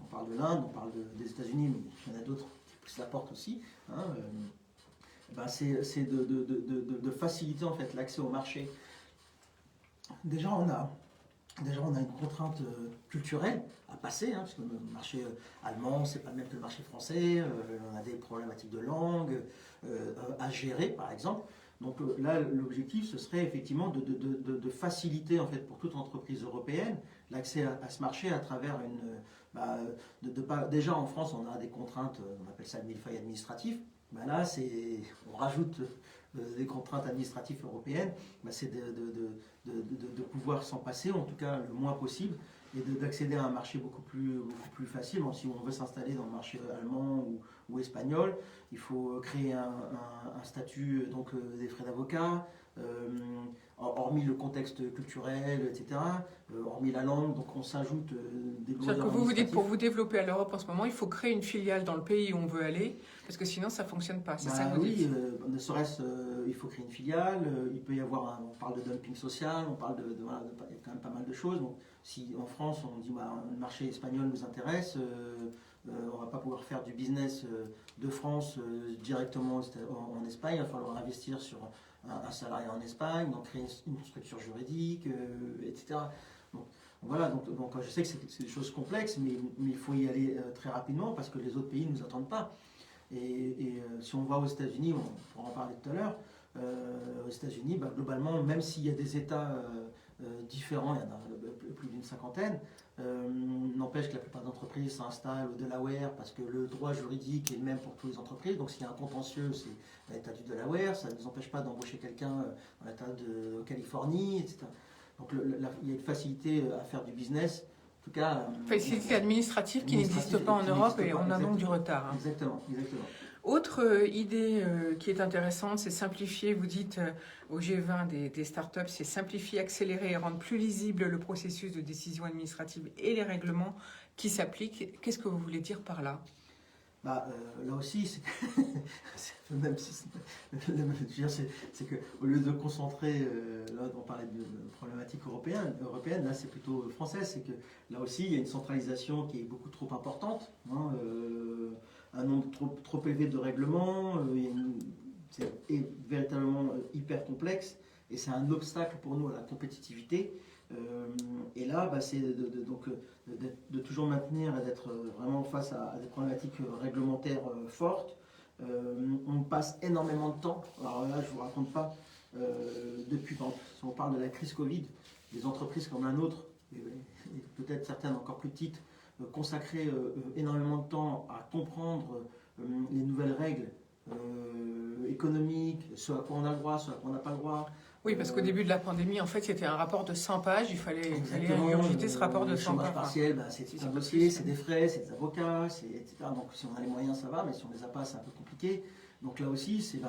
Speaker 3: on parle de l'Inde, on parle des États-Unis, mais il y en a d'autres qui poussent la porte aussi, c'est de faciliter en fait l'accès au marché. Déjà, on a une contrainte culturelle à passer, parce que le marché allemand, c'est pas le même que le marché français. On a des problématiques de langue à gérer, par exemple. Donc là, l'objectif, ce serait effectivement de faciliter en fait pour toute entreprise européenne l'accès à ce marché à travers déjà en France, on a des contraintes, on appelle ça le millefeuille administratif. Là, on rajoute des contraintes administratives européennes, c'est de pouvoir s'en passer, en tout cas le moins possible, et d'accéder à un marché beaucoup plus facile. Donc, si on veut s'installer dans le marché allemand ou espagnol, il faut créer un statut, donc des frais d'avocat, hormis le contexte culturel, etc., hormis la langue, donc on s'ajoute des lourdeurs.
Speaker 1: C'est-à-dire que vous dites, pour vous développer à l'Europe en ce moment, il faut créer une filiale dans le pays où on veut aller, parce que sinon ça ne fonctionne pas. C'est ça que vous dites.
Speaker 3: Ne serait-ce, il faut créer une filiale, il peut y avoir, on parle de dumping social, on parle il y a quand même pas mal de choses. Donc, si en France on dit le marché espagnol nous intéresse, on ne va pas pouvoir faire du business de France directement en Espagne, il va falloir investir sur un salarié en Espagne, donc créer une structure juridique, etc. Donc je sais que c'est des choses complexes, mais il faut y aller très rapidement parce que les autres pays ne nous attendent pas. Et si on va aux États-Unis, on pourra en parler tout à l'heure, aux États-Unis, globalement, même s'il y a des États différents, il y en a plus d'une cinquantaine, n'empêche que la plupart des entreprises s'installent au Delaware parce que le droit juridique est le même pour toutes les entreprises. Donc s'il y a un contentieux, c'est l'État du Delaware, ça ne nous empêche pas d'embaucher quelqu'un dans l'État de Californie, etc. Donc il y a une facilité à faire du business. En tout cas,
Speaker 1: facilité administrative qui n'existe pas en Europe et on a donc du retard.
Speaker 3: Exactement.
Speaker 1: Autre idée qui est intéressante, c'est simplifier, vous dites au G20 des startups, c'est simplifier, accélérer et rendre plus lisible le processus de décision administrative et les règlements qui s'appliquent. Qu'est-ce que vous voulez dire par là?
Speaker 3: Là aussi, c'est qu'au lieu de concentrer, là on parlait de problématiques européennes, là c'est plutôt française, c'est que là aussi il y a une centralisation qui est beaucoup trop importante, un nombre trop élevé de règlements, c'est véritablement hyper complexe et c'est un obstacle pour nous à la compétitivité. Et là, c'est de toujours maintenir et d'être vraiment face à des problématiques réglementaires fortes. On passe énormément de temps. Alors là, je ne vous raconte pas, si on parle de la crise Covid, des entreprises comme la nôtre, et peut-être certaines encore plus petites, consacraient énormément de temps à comprendre les nouvelles règles économiques, ce à quoi on a le droit, ce à quoi on n'a pas le droit.
Speaker 1: Oui, parce qu'au début de la pandémie, en fait, c'était un rapport de 100 pages. Il fallait
Speaker 3: Exactement,
Speaker 1: ingurgiter ce rapport de
Speaker 3: le
Speaker 1: 100
Speaker 3: chômage
Speaker 1: pages.
Speaker 3: partiel, c'est tout un dossier, c'est des frais, c'est des avocats, etc. Donc si on a les moyens, ça va, mais si on les a pas, c'est un peu compliqué. Donc là aussi, c'est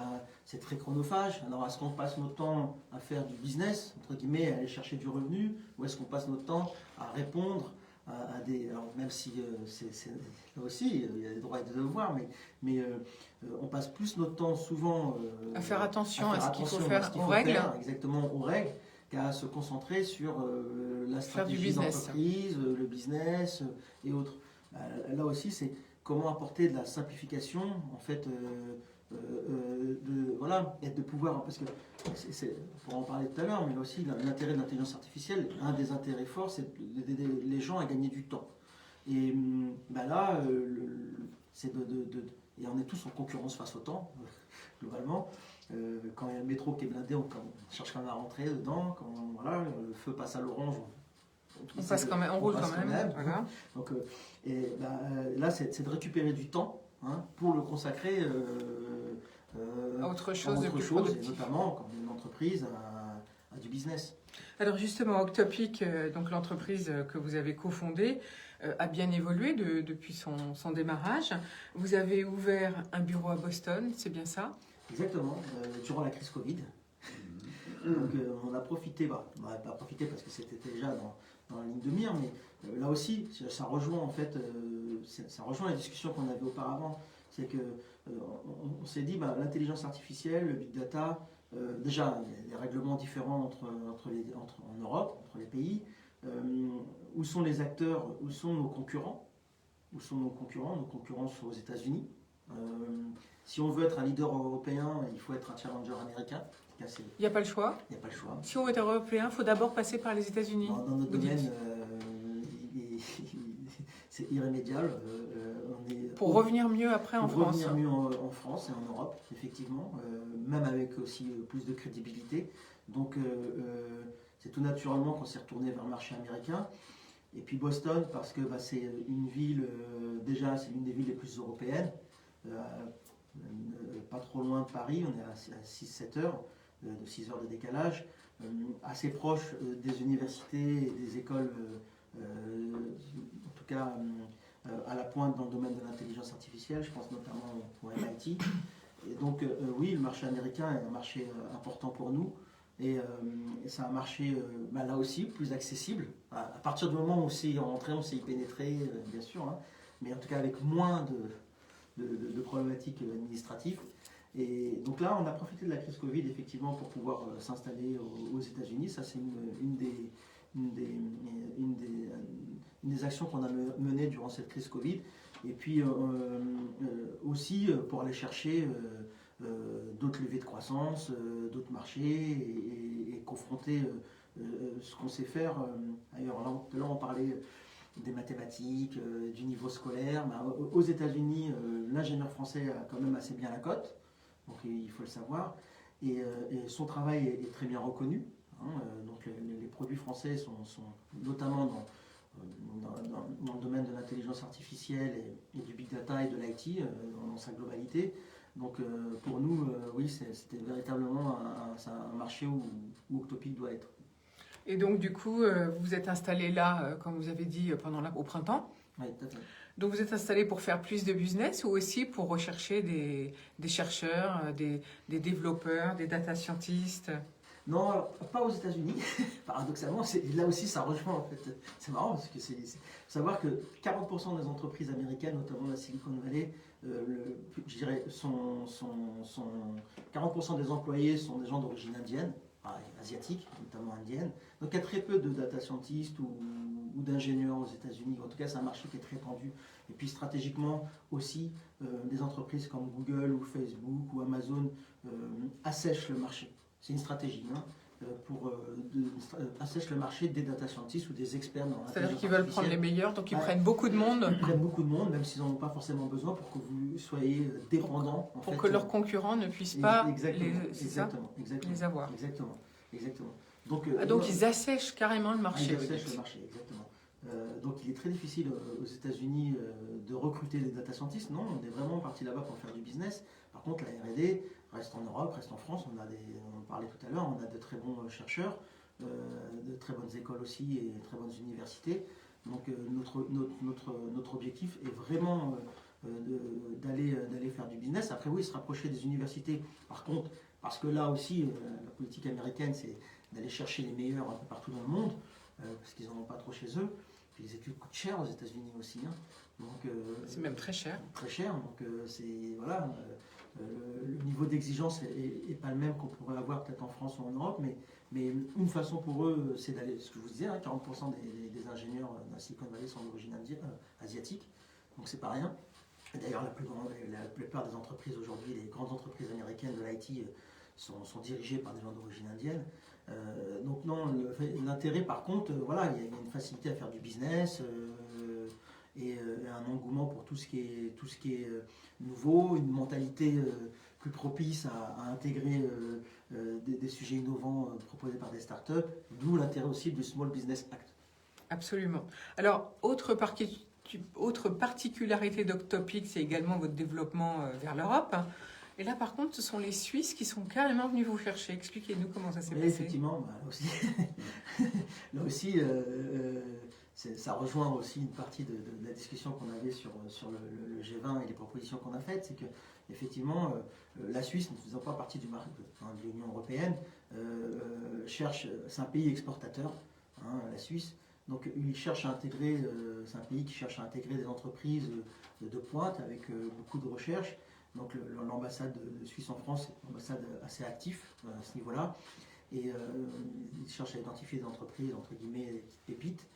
Speaker 3: très chronophage. Alors est-ce qu'on passe notre temps à faire du business, entre guillemets, à aller chercher du revenu, ou est-ce qu'on passe notre temps à répondre à des... Alors même si là aussi, il y a des droits et des devoirs, mais on passe plus notre temps souvent
Speaker 1: À faire attention à ce qu'il faut
Speaker 3: attention
Speaker 1: faire,
Speaker 3: à ce qu'il
Speaker 1: aux
Speaker 3: faut
Speaker 1: règles.
Speaker 3: faire, exactement aux règles, qu'à se concentrer sur la
Speaker 1: Faire du
Speaker 3: stratégie
Speaker 1: business.
Speaker 3: d'entreprise, le business et autres. Là aussi, c'est comment apporter de la simplification, en fait, voilà, et de pouvoir, parce que on pourra en parler tout à l'heure, mais là aussi l'intérêt de l'intelligence artificielle, un des intérêts forts, c'est d'aider les gens à gagner du temps. Et là, c'est et on est tous en concurrence face au temps, globalement. Quand il y a le métro qui est blindé, on cherche quand même à rentrer dedans. Quand voilà, le feu passe à l'orange,
Speaker 1: On passe quand même, on roule quand même. Voilà.
Speaker 3: Donc, là, c'est de récupérer du temps pour le consacrer
Speaker 1: À autre
Speaker 3: à
Speaker 1: chose de
Speaker 3: autre
Speaker 1: plus
Speaker 3: chose, et
Speaker 1: productif.
Speaker 3: notamment comme une entreprise à du business.
Speaker 1: Alors justement, Octopic, donc l'entreprise que vous avez cofondée, a bien évolué depuis son démarrage. Vous avez ouvert un bureau à Boston, c'est bien ça?
Speaker 3: Exactement, durant la crise Covid. Donc on a profité, on n'a pas profité parce que c'était déjà dans la ligne de mire, mais là aussi, ça rejoint en fait, ça rejoint la discussion qu'on avait auparavant. C'est que on s'est dit, l'intelligence artificielle, le big data, déjà il y a des règlements différents en Europe, entre les pays. Où sont les acteurs, où sont nos concurrents? Où sont nos concurrents? Nos concurrents sont aux États-Unis. Si on veut être un leader européen, il faut être un challenger américain.
Speaker 1: Il n'y a pas le choix.
Speaker 3: Il n'y a pas le choix.
Speaker 1: Si on veut être européen, il faut d'abord passer par les États-Unis.
Speaker 3: Dans notre
Speaker 1: vous dites.
Speaker 3: domaine, c'est irrémédiable.
Speaker 1: Pour revenir mieux après en
Speaker 3: pour
Speaker 1: France.
Speaker 3: revenir mieux en France et en Europe, effectivement, même avec aussi plus de crédibilité. Donc, c'est tout naturellement qu'on s'est retourné vers le marché américain. Et puis Boston, parce que c'est une ville, déjà, c'est l'une des villes les plus européennes. Pas trop loin de Paris, on est à 6-7 heures, de 6 heures de décalage, assez proche des universités et des écoles, en tout cas à la pointe dans le domaine de l'intelligence artificielle, je pense notamment au MIT. Et donc oui, le marché américain est un marché important pour nous, et c'est un marché là aussi plus accessible. À partir du moment où on sait y rentrer, on sait y pénétrer, bien sûr, mais en tout cas avec moins de problématiques administratives. Et donc là, on a profité de la crise Covid effectivement pour pouvoir s'installer aux États-Unis. Ça, c'est une des actions qu'on a menées durant cette crise Covid. Et puis aussi pour aller chercher d'autres levées de croissance, d'autres marchés et confronter ce qu'on sait faire ailleurs. Là, on parlait des mathématiques, du niveau scolaire. Aux États-Unis, l'ingénieur français a quand même assez bien la cote, donc il faut le savoir. Et son travail est très bien reconnu. Donc les produits français sont notamment dans le domaine de l'intelligence artificielle et du big data et de l'IT dans sa globalité. Donc pour nous, oui, c'était véritablement un marché où Octopic doit être.
Speaker 1: Et donc, du coup, vous êtes installé là, comme vous avez dit, au printemps.
Speaker 3: Oui, tout à fait.
Speaker 1: Donc, vous êtes installé pour faire plus de business ou aussi pour rechercher des chercheurs, des développeurs, des data scientists?
Speaker 3: Non, alors, pas aux États-Unis. Paradoxalement, là aussi, ça rejoint en fait. C'est marrant parce que faut savoir que 40% des entreprises américaines, notamment la Silicon Valley, je dirais, 40% des employés sont des gens d'origine indienne, asiatique, notamment indienne. Donc il y a très peu de data scientists ou d'ingénieurs aux États-Unis. En tout cas, c'est un marché qui est très tendu. Et puis stratégiquement aussi, des entreprises comme Google ou Facebook ou Amazon assèchent le marché. C'est une stratégie pour assèchent le marché des data scientists ou des experts dans l'intelligence
Speaker 1: C'est-à-dire qu'ils veulent prendre les meilleurs, donc ils
Speaker 3: Ouais.
Speaker 1: prennent beaucoup de monde
Speaker 3: Ils prennent beaucoup de monde, même s'ils n'en ont pas forcément besoin, pour que vous soyez dépendants.
Speaker 1: pour que leurs concurrents ne puissent pas
Speaker 3: exactement,
Speaker 1: les avoir.
Speaker 3: Exactement. Donc,
Speaker 1: Donc ils assèchent carrément le marché.
Speaker 3: ils
Speaker 1: vous
Speaker 3: assèchent
Speaker 1: dites.
Speaker 3: le marché, exactement. Donc il est très difficile aux États-Unis de recruter des data scientists. Non, on est vraiment parti là-bas pour faire du business. Par contre, la R&D, reste en Europe, reste en France. On en parlait tout à l'heure, on a de très bons chercheurs, de très bonnes écoles aussi et très bonnes universités. Donc notre objectif est vraiment d'aller faire du business. Après oui, se rapprocher des universités. Par contre, parce que là aussi, la politique américaine, c'est d'aller chercher les meilleurs un peu partout dans le monde, parce qu'ils n'en ont pas trop chez eux. Puis les études coûtent cher aux États-Unis aussi. Hein. Donc
Speaker 1: c'est même très cher.
Speaker 3: Très cher. Donc c'est voilà. Le niveau d'exigence est pas le même qu'on pourrait avoir peut-être en France ou en Europe, mais une façon pour eux, c'est d'aller, ce que je vous disais, hein, 40% des ingénieurs dans la Silicon Valley sont d'origine asiatique, donc c'est pas rien. D'ailleurs, la plupart des entreprises aujourd'hui, les grandes entreprises américaines de l'IT sont dirigées par des gens d'origine indienne. Donc non, l'intérêt par contre, voilà, il y a une facilité à faire du business et un engouement pour tout ce qui est nouveau, une mentalité plus propice à intégrer des sujets innovants proposés par des startups, d'où l'intérêt aussi du Small Business Act.
Speaker 1: Absolument. Alors, autre particularité d'Octopic, c'est également votre développement vers l'Europe. Et là, par contre, ce sont les Suisses qui sont carrément venus vous chercher. Expliquez-nous comment ça s'est passé.
Speaker 3: Effectivement, là aussi ça rejoint aussi une partie de la discussion qu'on avait sur le G20 et les propositions qu'on a faites. C'est que, effectivement, la Suisse, ne faisant pas partie de l'Union européenne, c'est un pays exportateur, hein, la Suisse. Donc, il cherche à intégrer, c'est un pays qui cherche à intégrer des entreprises de pointe avec beaucoup de recherche. Donc l'ambassade de Suisse en France est une ambassade assez active à ce niveau-là. Et ils cherchent à identifier des entreprises, entre guillemets, des petites pépites,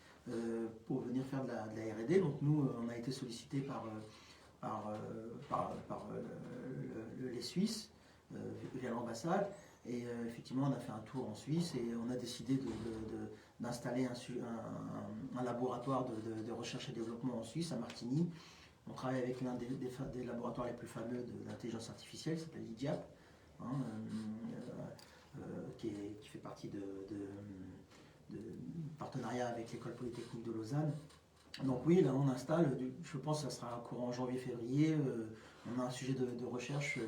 Speaker 3: pour venir faire de la R&D. Donc nous, on a été sollicités par les Suisses via l'ambassade. Et effectivement, on a fait un tour en Suisse et on a décidé d'installer un laboratoire de recherche et développement en Suisse, à Martigny. On travaille avec l'un des laboratoires les plus fameux de l'intelligence artificielle, qui s'appelle l'IDIAP, hein, qui fait partie de partenariat avec l'École Polytechnique de Lausanne. Donc oui, là on installe, je pense que ça sera courant en janvier-février, on a un sujet de recherche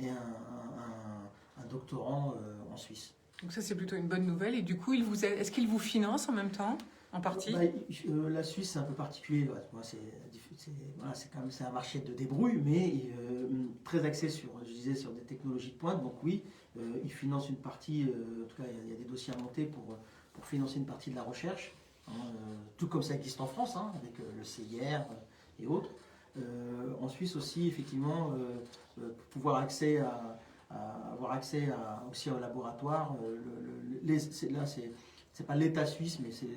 Speaker 3: et un doctorant en Suisse.
Speaker 1: Donc ça c'est plutôt une bonne nouvelle. Et du coup, est-ce qu'il vous finance en même temps, en partie?
Speaker 3: La Suisse c'est un peu particulier. C'est un marché de débrouille, mais très axé sur des technologies de pointe. Donc oui, il finance une partie, en tout cas il y a des dossiers à monter pour financer une partie de la recherche, hein, tout comme ça existe en France, hein, avec le CIR et autres. En Suisse aussi, effectivement, pouvoir avoir accès aussi au laboratoire. C'est pas l'État suisse, mais c'est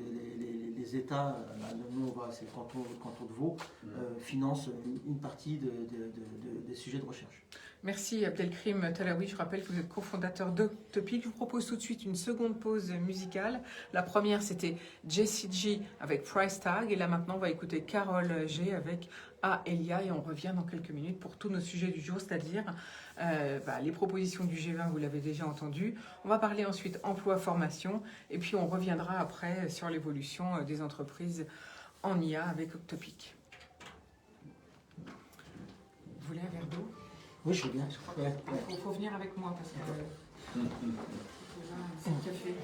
Speaker 3: les États, nous on voit, c'est le canton de Vaud, finance une partie des sujets de recherche.
Speaker 1: Merci Abdelkrim Talaoui, je rappelle que vous êtes cofondateur d'Octopic. Je vous propose tout de suite une seconde pause musicale. La première c'était Jessie G avec Price Tag et là maintenant on va écouter Carole G avec Elia et on revient dans quelques minutes pour tous nos sujets du jour, c'est-à-dire les propositions du G20, vous l'avez déjà entendu. On va parler ensuite emploi, formation et puis on reviendra après sur l'évolution des entreprises en IA avec Octopic. Vous voulez un verre d'eau ?
Speaker 3: Oui, je veux bien.
Speaker 1: Je crois qu'il faut venir avec moi parce que c'est le café.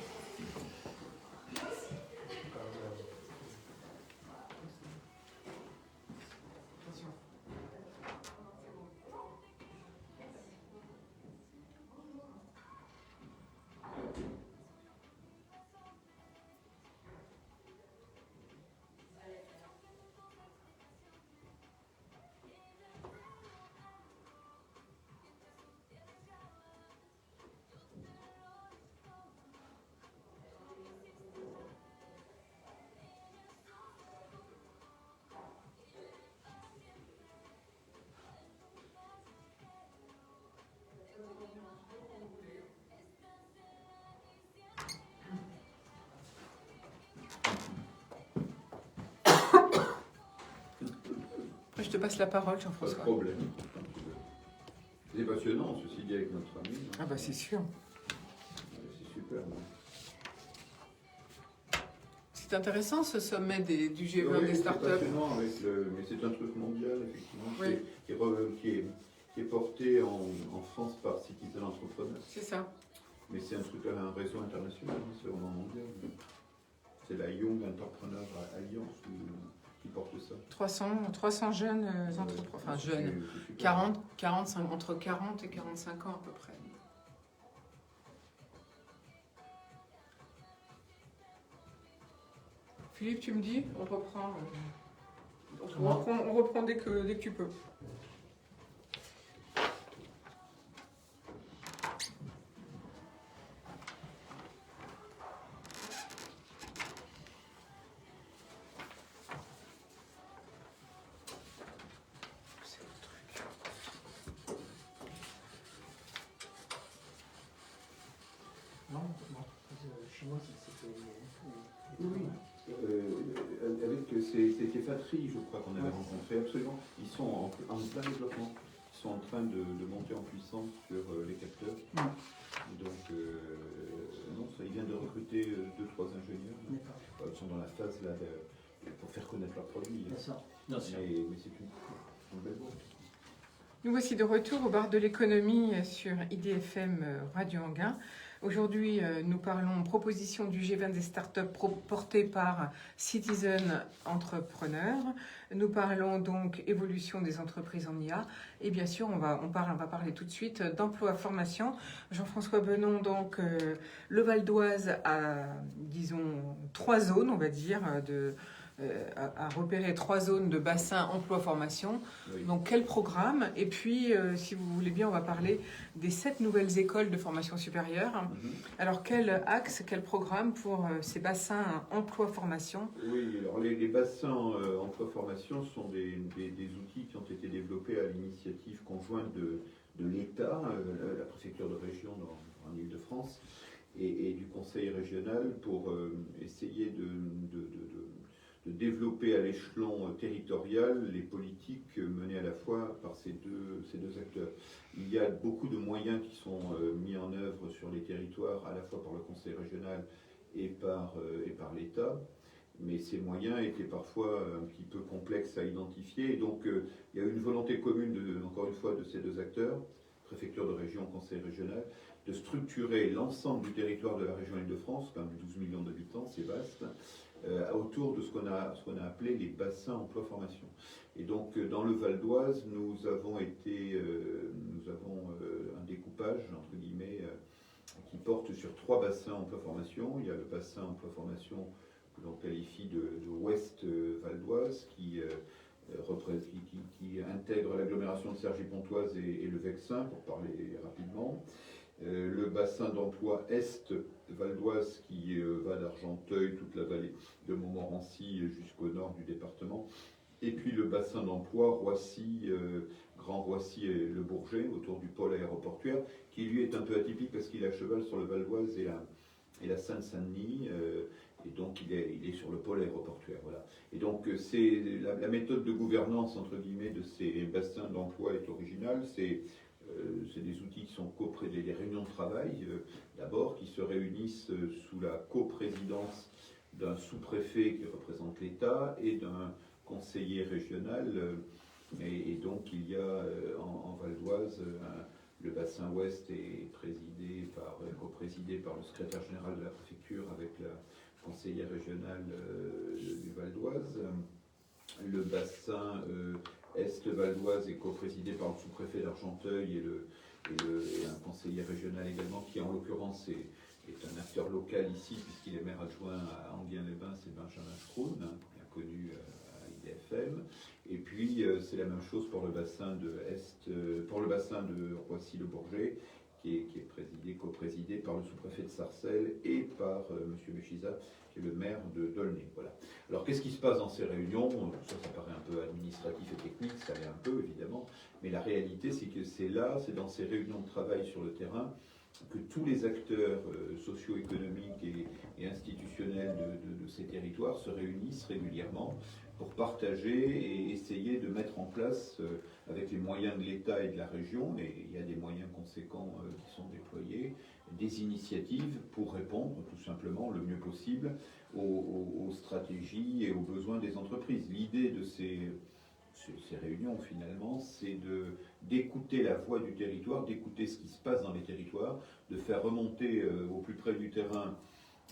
Speaker 1: Je te passe la parole,
Speaker 4: Pas
Speaker 1: Jean-François.
Speaker 4: de problème. C'est passionnant, ceci dit, avec notre ami.
Speaker 1: Ah bah c'est sûr.
Speaker 4: C'est super.
Speaker 1: C'est intéressant ce sommet du G20
Speaker 4: Oui,
Speaker 1: des
Speaker 4: c'est
Speaker 1: startups.
Speaker 4: passionnant, mais c'est un truc mondial, effectivement,
Speaker 1: Oui.
Speaker 4: qui est porté en France par Citizen Entrepreneur.
Speaker 1: C'est ça.
Speaker 4: Mais c'est un réseau international, c'est vraiment mondial. C'est la Young Entrepreneur Alliance qui porte ça.
Speaker 1: 300 jeunes entrepreneurs, enfin jeunes,
Speaker 4: C'est super.
Speaker 1: 45, entre 40 et 45 ans à peu près. Philippe, tu me dis, on reprend. On reprend dès que tu peux.
Speaker 3: Non, chinois, c'était.
Speaker 4: Oui. C'était Fatri, je crois qu'on avait rencontré, absolument. Ils sont en plein développement. Ils sont en train de monter en puissance sur les capteurs. Et donc, non, ça, ils viennent de recruter 2-3 ingénieurs. Ils sont dans la phase là, pour faire connaître leurs produits.
Speaker 3: C'est ça.
Speaker 4: Mais c'est une belle boîte.
Speaker 1: Nous voici de retour au bar de l'économie sur IDFM Radio Anguin. Aujourd'hui, nous parlons proposition du G20 des startups portée par Citizen Entrepreneur. Nous parlons donc évolution des entreprises en IA. Et bien sûr, on va parler tout de suite d'emploi formation. Jean-François Benon, donc le Val d'Oise a, disons, 3 zones, on va dire, à repérer 3 zones de bassin emploi-formation.
Speaker 4: Oui.
Speaker 1: Donc quel programme? Et puis, si vous voulez bien, on va parler des 7 nouvelles écoles de formation supérieure. Alors quel axe, quel programme pour ces bassins emploi-formation?
Speaker 4: Oui, alors les bassins emploi-formation sont des outils qui ont été développés à l'initiative conjointe de l'État, la préfecture de région en Île-de-France, et du conseil régional pour essayer de développer à l'échelon territorial les politiques menées à la fois par ces deux acteurs. Il y a beaucoup de moyens qui sont mis en œuvre sur les territoires, à la fois par le conseil régional et par l'État, mais ces moyens étaient parfois un petit peu complexes à identifier, et donc il y a une volonté commune, encore une fois, de ces deux acteurs, préfecture de région, conseil régional, de structurer l'ensemble du territoire de la région Île-de-France, quand même 12 millions d'habitants, c'est vaste, autour de ce qu'on a appelé les bassins emploi-formation. Et donc dans le Val d'Oise, nous avons un découpage, entre guillemets, qui porte sur 3 bassins emploi-formation. Il y a le bassin emploi-formation que l'on qualifie de Ouest Val d'Oise, qui intègre l'agglomération de Cergy-Pontoise et le Vexin, pour parler rapidement. Le bassin d'emploi Est Val d'Oise qui va d'Argenteuil, toute la vallée de Montmorency jusqu'au nord du département. Et puis le bassin d'emploi Roissy, Grand Roissy et le Bourget, autour du pôle aéroportuaire, qui lui est un peu atypique parce qu'il est à cheval sur le Val d'Oise et la Seine-Saint-Denis. Et donc il est sur le pôle aéroportuaire. Voilà. Et donc c'est la méthode de gouvernance, entre guillemets, de ces bassins d'emploi est originale. C'est des outils qui sont des réunions de travail, d'abord, qui se réunissent sous la coprésidence d'un sous-préfet qui représente l'État et d'un conseiller régional. Et donc, il y a en Val d'Oise, le bassin ouest est coprésidé par le secrétaire général de la préfecture avec la conseillère régionale du Val d'Oise. Le bassin Est Val d'Oise est coprésidé par le sous-préfet d'Argenteuil et un conseiller régional également, qui en l'occurrence est un acteur local ici, puisqu'il est maire adjoint à Enghien-les-Bains, c'est Benjamin Schroun, bien connu à IDFM. Et puis c'est la même chose pour le bassin de Roissy-le-Bourget, qui est coprésidé par le sous-préfet de Sarcelles et par M. Béchiza, qui est le maire de D'aulnay. Voilà. Alors qu'est-ce qui se passe dans ces réunions? Ça paraît un peu administratif et technique, ça l'est un peu évidemment, mais la réalité c'est que c'est dans ces réunions de travail sur le terrain, que tous les acteurs socio-économiques et institutionnels de ces territoires se réunissent régulièrement pour partager et essayer de mettre en place, avec les moyens de l'État et de la région, et il y a des moyens conséquents qui sont déployés, des initiatives pour répondre tout simplement le mieux possible aux stratégies et aux besoins des entreprises. L'idée de ces réunions finalement, c'est d'écouter la voix du territoire, d'écouter ce qui se passe dans les territoires, de faire remonter au plus près du terrain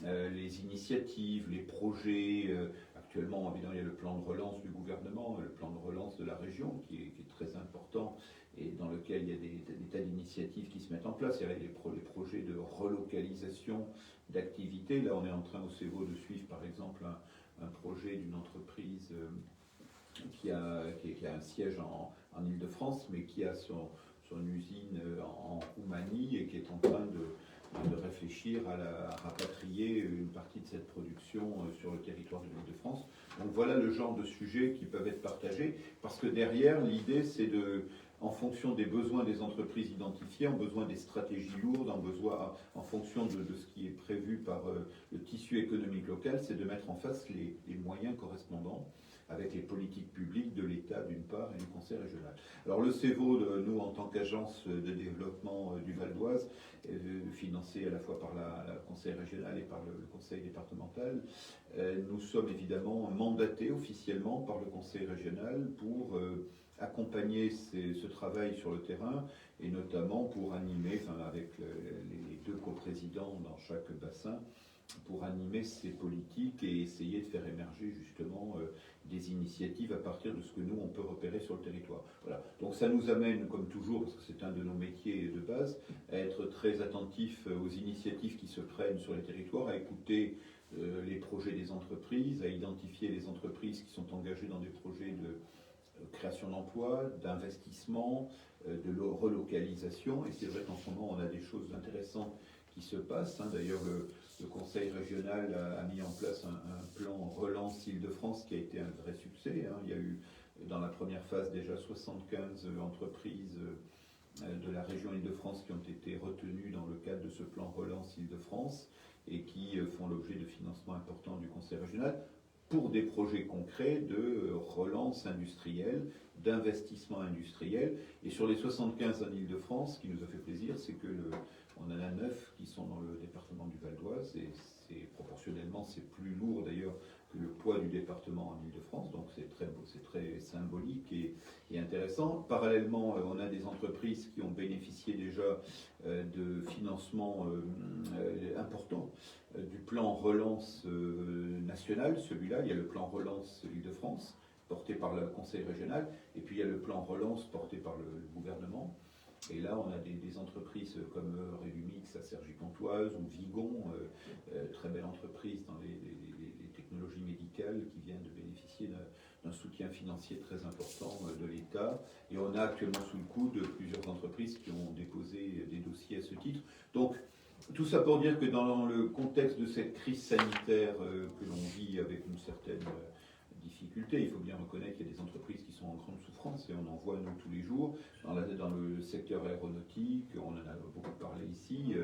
Speaker 4: les initiatives, les projets. Actuellement, évidemment, il y a le plan de relance du gouvernement, le plan de relance de la région qui est très important et dans lequel il y a des tas d'initiatives qui se mettent en place. Il y a les projets de relocalisation d'activités. Là, on est en train au CEVO de suivre, par exemple, un projet d'une entreprise qui a un siège en Île-de-France, mais qui a son usine en Roumanie et qui est en train de réfléchir à rapatrier une partie de cette production sur le territoire de l'Île-de-France. Donc voilà le genre de sujets qui peuvent être partagés, parce que derrière, l'idée, c'est en fonction des besoins des entreprises identifiées, en besoin des stratégies lourdes, en fonction de ce qui est prévu par le tissu économique local, c'est de mettre en face les moyens correspondants avec les politiques publiques de l'État d'une part et du Conseil régional. Alors le CEVO, nous en tant qu'agence de développement du Val d'Oise, financé à la fois par le Conseil régional et par le Conseil départemental, nous sommes évidemment mandatés officiellement par le Conseil régional pour accompagner ce travail sur le terrain et notamment pour animer, avec les deux coprésidents dans chaque bassin, pour animer ces politiques et essayer de faire émerger justement des initiatives à partir de ce que nous, on peut repérer sur le territoire. Voilà. Donc ça nous amène, comme toujours, parce que c'est un de nos métiers de base, à être très attentifs aux initiatives qui se prennent sur les territoires, à écouter les projets des entreprises, à identifier les entreprises qui sont engagées dans des projets de création d'emplois, d'investissement, de relocalisation. Et c'est vrai qu'en ce moment, on a des choses intéressantes qui se passent. D'ailleurs, le Conseil régional a mis en place un plan relance Île-de-France qui a été un vrai succès. Il y a eu dans la première phase déjà 75 entreprises de la région Île-de-France qui ont été retenues dans le cadre de ce plan relance Île-de-France et qui font l'objet de financements importants du Conseil régional pour des projets concrets de relance industrielle, d'investissement industriel. Et sur les 75 en Île-de-France, ce qui nous a fait plaisir, c'est que on en a 9 qui sont dans le département du Val d'Oise, et proportionnellement, c'est plus lourd d'ailleurs que le poids du département en Île-de-France, donc c'est très symbolique et intéressant. Parallèlement, on a des entreprises qui ont bénéficié déjà de financements importants du plan relance national, celui-là. Il y a le plan relance Île-de-France, porté par le Conseil régional, et puis il y a le plan relance porté par le gouvernement. Et là, on a des entreprises comme Rélumix à Cergy-Pontoise ou Vigon, très belle entreprise dans les technologies médicales qui vient de bénéficier d'un soutien financier très important de l'État. Et on a actuellement sous le coude plusieurs entreprises qui ont déposé des dossiers à ce titre. Donc, tout ça pour dire que dans le contexte de cette crise sanitaire que l'on vit avec une certaine difficulté, il faut bien reconnaître qu'il y a des entreprises qui sont en grande souffrance et on en voit nous tous les jours. Dans le secteur aéronautique, on en a beaucoup parlé ici,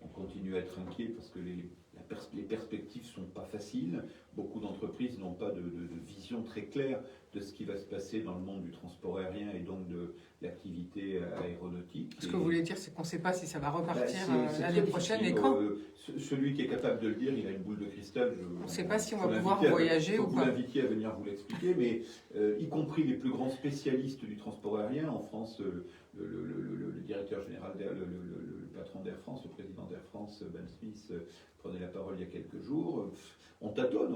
Speaker 4: on continue à être inquiet parce que les perspectives ne sont pas faciles. Beaucoup d'entreprises n'ont pas de vision très claire de ce qui va se passer dans le monde du transport aérien et donc de l'activité aéronautique.
Speaker 1: Ce que vous voulez dire, c'est qu'on ne sait pas si ça va repartir
Speaker 4: c'est
Speaker 1: l'année prochaine et quand.
Speaker 4: Celui qui est capable de le dire, il a une boule de cristal.
Speaker 1: On ne sait pas si on va pouvoir voyager ou pas.
Speaker 4: Vous l'invitiez à venir vous l'expliquer, mais y compris les plus grands spécialistes du transport aérien, en France, le directeur général, le patron d'Air France, le président d'Air France, Ben Smith, prenait la parole il y a quelques jours. On tâtonne,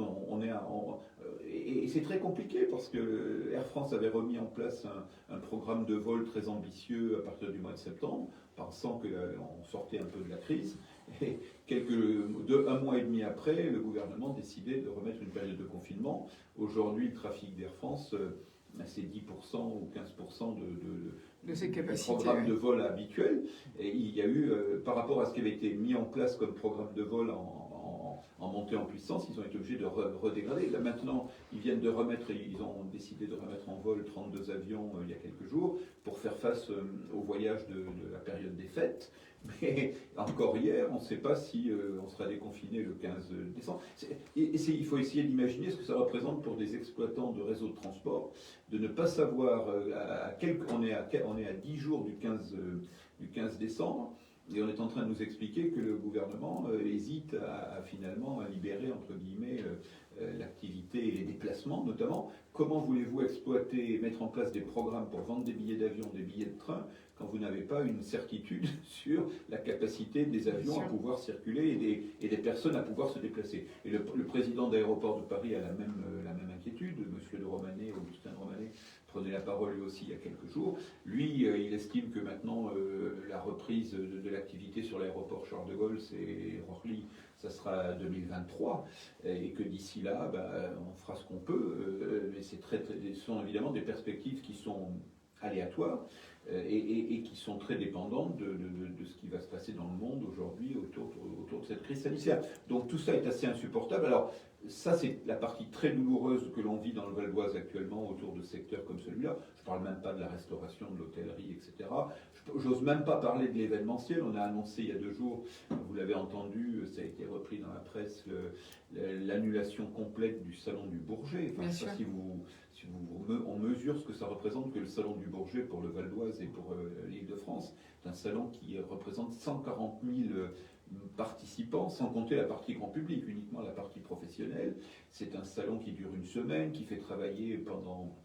Speaker 4: et c'est très compliqué parce que Air France avait remis en place un programme de vol très ambitieux à partir du mois de septembre, pensant qu'on sortait un peu de la crise. Et un mois et demi après, le gouvernement décidait de remettre une période de confinement. Aujourd'hui, le trafic d'Air France, c'est 10% ou 15%
Speaker 1: de ses capacités,
Speaker 4: du programme de vol habituel. Et il y a eu, par rapport à ce qui avait été mis en place comme programme de vol en montée en puissance, ils ont été obligés de redégrader. Là maintenant, ils ont décidé de remettre en vol 32 avions il y a quelques jours pour faire face au voyage de la période des fêtes. Mais encore hier, on ne sait pas si on sera déconfiné le 15 décembre. Il faut essayer d'imaginer ce que ça représente pour des exploitants de réseaux de transport, de ne pas savoir on est à 10 jours du 15 décembre, et on est en train de nous expliquer que le gouvernement hésite finalement à libérer, entre guillemets, l'activité et les déplacements notamment. Comment voulez-vous exploiter et mettre en place des programmes pour vendre des billets d'avion, des billets de train, quand vous n'avez pas une certitude sur la capacité des avions à pouvoir circuler et des personnes à pouvoir se déplacer. Et le président d'aéroport de Paris a la même inquiétude, monsieur de Romanet, Augustin de Romanet, prenait la parole lui aussi il y a quelques jours. Lui, il estime que maintenant la reprise de l'activité sur l'aéroport Charles de Gaulle, c'est Orly, ça sera 2023, et que d'ici là, on fera ce qu'on peut, mais ce sont évidemment des perspectives qui sont aléatoires et qui sont très dépendantes de ce qui va se passer dans le monde aujourd'hui autour de cette crise sanitaire. Donc tout ça est assez insupportable. Alors ça, c'est la partie très douloureuse que l'on vit dans le Val d'Oise actuellement autour de secteurs comme celui-là. Je ne parle même pas de la restauration, de l'hôtellerie, etc. J'ose même pas parler de l'événementiel. On a annoncé il y a 2 jours, vous l'avez entendu, ça a été repris dans la presse, l'annulation complète du Salon du Bourget. Enfin, je ne sais pas si on mesure ce que ça représente que le Salon du Bourget pour le Val d'Oise et pour l'Île-de-France. C'est un salon qui représente 140 000 participants, sans compter la partie grand public, uniquement la partie professionnelle. C'est un salon qui dure 1 semaine, qui fait travailler pendant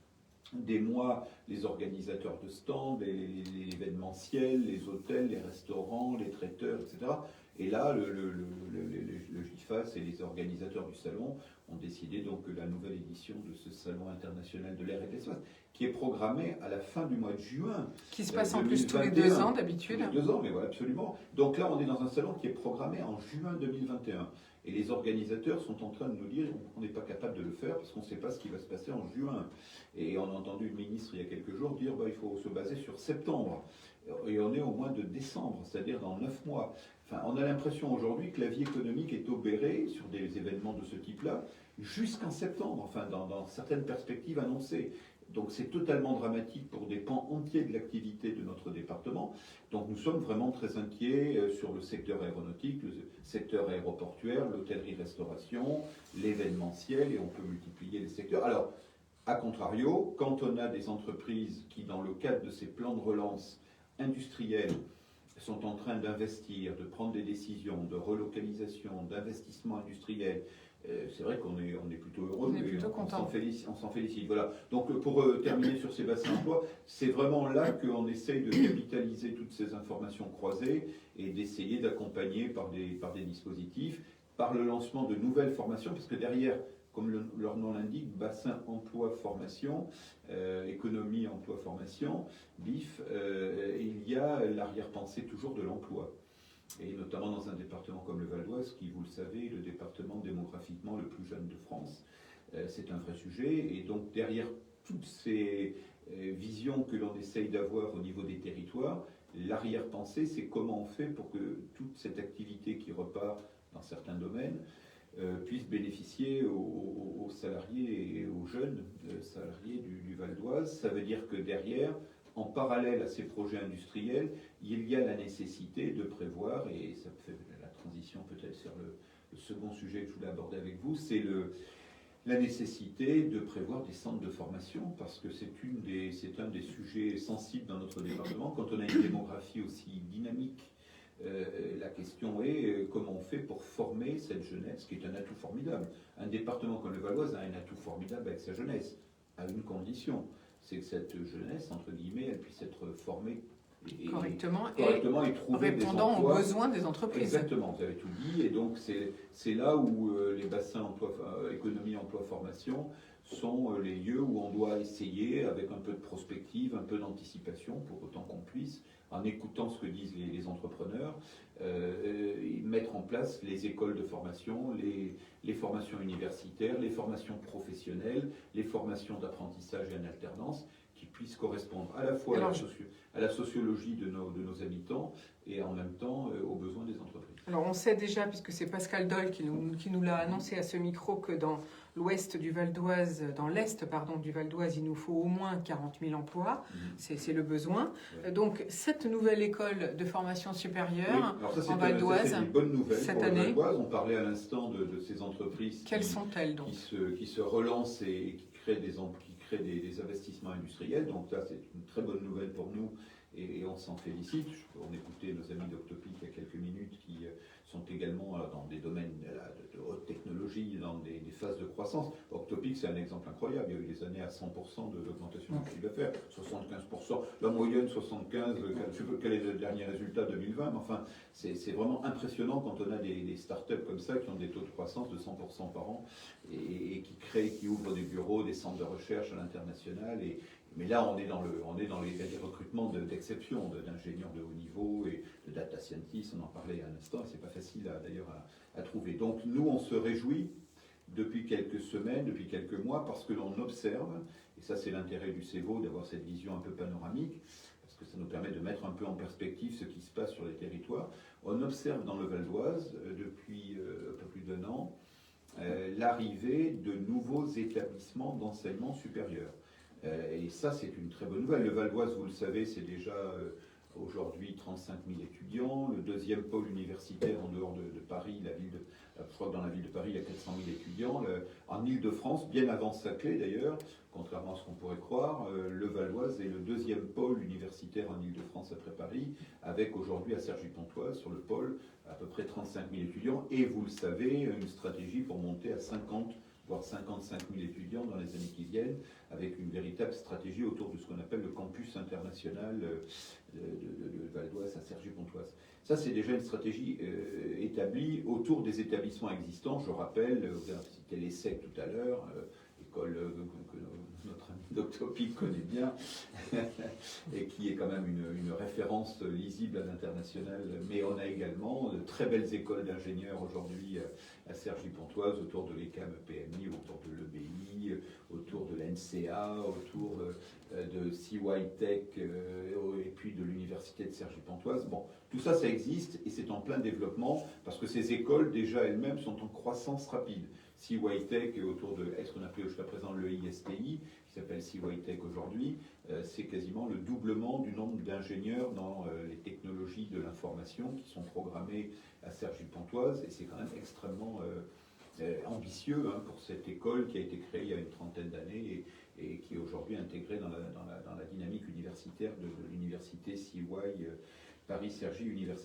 Speaker 4: des mois les organisateurs de stands, l'événementiel, les hôtels, les restaurants, les traiteurs, etc. Et là, le GIFAS et les organisateurs du salon ont décidé donc que la nouvelle édition de ce salon international de l'air et de l'espace, qui est programmée à la fin du mois de juin.
Speaker 1: Qui se passe en plus tous les 2 ans d'habitude.
Speaker 4: Tous les 2 ans, mais voilà, absolument. Donc là, on est dans un salon qui est programmé en juin 2021. Et les organisateurs sont en train de nous dire qu'on n'est pas capable de le faire parce qu'on ne sait pas ce qui va se passer en juin. Et on a entendu le ministre il y a quelques jours dire il faut se baser sur septembre. Et on est au mois de décembre, c'est-à-dire dans 9 mois. Enfin, on a l'impression aujourd'hui que la vie économique est obérée sur des événements de ce type-là jusqu'en septembre, enfin dans certaines perspectives annoncées. Donc c'est totalement dramatique pour des pans entiers de l'activité de notre département. Donc nous sommes vraiment très inquiets sur le secteur aéronautique, le secteur aéroportuaire, l'hôtellerie-restauration, l'événementiel, et on peut multiplier les secteurs. Alors, a contrario, quand on a des entreprises qui, dans le cadre de ces plans de relance industriels, sont en train d'investir, de prendre des décisions de relocalisation, d'investissement industriel, c'est vrai qu'on est plutôt heureux, on s'en félicite. Voilà. Donc pour terminer sur ces bassins d'emploi, c'est vraiment là qu'on essaye de capitaliser toutes ces informations croisées et d'essayer d'accompagner par des dispositifs, par le lancement de nouvelles formations, parce que derrière, comme leur nom l'indique, bassin emploi formation, économie emploi formation, BIF, il y a l'arrière-pensée toujours de l'emploi. Et notamment dans un département comme le Val d'Oise, qui, vous le savez, est le département démographiquement le plus jeune de France. C'est un vrai sujet. Et donc derrière toutes ces visions que l'on essaye d'avoir au niveau des territoires, l'arrière-pensée, c'est comment on fait pour que toute cette activité qui repart dans certains domaines puisse bénéficier aux salariés et aux jeunes salariés du Val d'Oise. Ça veut dire que derrière, en parallèle à ces projets industriels, il y a la nécessité de prévoir, et ça fait la transition peut-être sur le second sujet que je voulais aborder avec vous, c'est la nécessité de prévoir des centres de formation, parce que c'est un des sujets sensibles dans notre département. Quand on a une démographie aussi dynamique, la question est comment on fait pour former cette jeunesse, qui est un atout formidable. Un département comme le Val d'Oise a un atout formidable avec sa jeunesse, à une condition, c'est que cette jeunesse, entre guillemets, elle puisse être formée
Speaker 1: correctement
Speaker 4: et trouver
Speaker 1: répondant aux besoins des entreprises.
Speaker 4: Exactement, vous avez tout dit. Et donc c'est là où les bassins économie, emploi, formation sont les lieux où on doit essayer, avec un peu de prospective, un peu d'anticipation, pour autant qu'on puisse, en écoutant ce que disent les entrepreneurs, mettre en place les écoles de formation, les formations universitaires, les formations professionnelles, les formations d'apprentissage et en alternance, qui puissent correspondre à la fois à la sociologie de nos habitants et en même temps aux besoins des entreprises.
Speaker 1: Alors on sait déjà, puisque c'est Pascal Doll qui nous l'a annoncé à ce micro, que dans l'ouest du Val d'Oise, dans l'est du Val d'Oise, il nous faut au moins 40 000 emplois. C'est le besoin. Ouais. Donc cette nouvelle école de formation supérieure en Val d'Oise,
Speaker 4: c'est une bonne nouvelle
Speaker 1: cette
Speaker 4: pour
Speaker 1: année.
Speaker 4: Le Val d'Oise. On parlait à l'instant de ces entreprises
Speaker 1: Quelles sont-elles donc
Speaker 4: qui se relancent et qui créent des investissements industriels. Donc là, c'est une très bonne nouvelle pour nous et on s'en félicite. On écoutait nos amis d'Octopic il y a quelques minutes qui sont également dans des domaines de haute technologie technologie dans des phases de croissance. Octopic, c'est un exemple incroyable. Il y a eu des années à 100% d'augmentation du chiffre d'affaires, 75%, la moyenne 75%, quel est le dernier résultat 2020, mais enfin, c'est vraiment impressionnant quand on a des startups comme ça qui ont des taux de croissance de 100% par an et qui ouvrent des bureaux, des centres de recherche à l'international. Mais là, on est dans les recrutements d'exception, d'ingénieurs de haut niveau et de data scientists, on en parlait à l'instant, et c'est pas facile d'ailleurs à trouver. Donc nous, on se réjouit depuis quelques semaines, depuis quelques mois, parce que l'on observe, et ça c'est l'intérêt du CEVO, d'avoir cette vision un peu panoramique, parce que ça nous permet de mettre un peu en perspective ce qui se passe sur les territoires. On observe dans le Val d'Oise, depuis un peu plus d'1 an, l'arrivée de nouveaux établissements d'enseignement supérieur. Et ça, c'est une très bonne nouvelle. Le Val d'Oise, vous le savez, c'est déjà aujourd'hui 35 000 étudiants. Le deuxième pôle universitaire en dehors de Paris, je crois que dans la ville de Paris, il y a 400 000 étudiants. En Île-de-France, bien avant Saclay d'ailleurs, contrairement à ce qu'on pourrait croire, le Val d'Oise est le deuxième pôle universitaire en Île-de-France après Paris, avec aujourd'hui à Cergy-Pontoise, sur le pôle, à peu près 35 000 étudiants. Et vous le savez, une stratégie pour monter à 50 voire 55 000 étudiants dans les années qui viennent, avec une véritable stratégie autour de ce qu'on appelle le campus international de Val d'Oise à Cergy-Pontoise. Ça, c'est déjà une stratégie établie autour des établissements existants. Je rappelle, vous avez cité l'ESSEC tout à l'heure, école que notre ami Octopic connaît bien, et qui est quand même une référence lisible à l'international. Mais on a également de très belles écoles d'ingénieurs aujourd'hui à Cergy-Pontoise, autour de l'ECAM PMI, autour de l'EBI, autour de l'NCA, autour de CY Tech et puis de l'université de Cergy-Pontoise. Bon, tout ça, ça existe et c'est en plein développement parce que ces écoles, déjà elles-mêmes, sont en croissance rapide. CY Tech autour de ce qu'on appelait jusqu'à présent le ISTI, qui s'appelle CY Tech aujourd'hui, c'est quasiment le doublement du nombre d'ingénieurs dans les technologies de l'information qui sont programmés à Cergy-Pontoise, et c'est quand même extrêmement ambitieux pour cette école qui a été créée il y a une trentaine d'années et qui est aujourd'hui intégrée dans la dynamique universitaire de l'université CY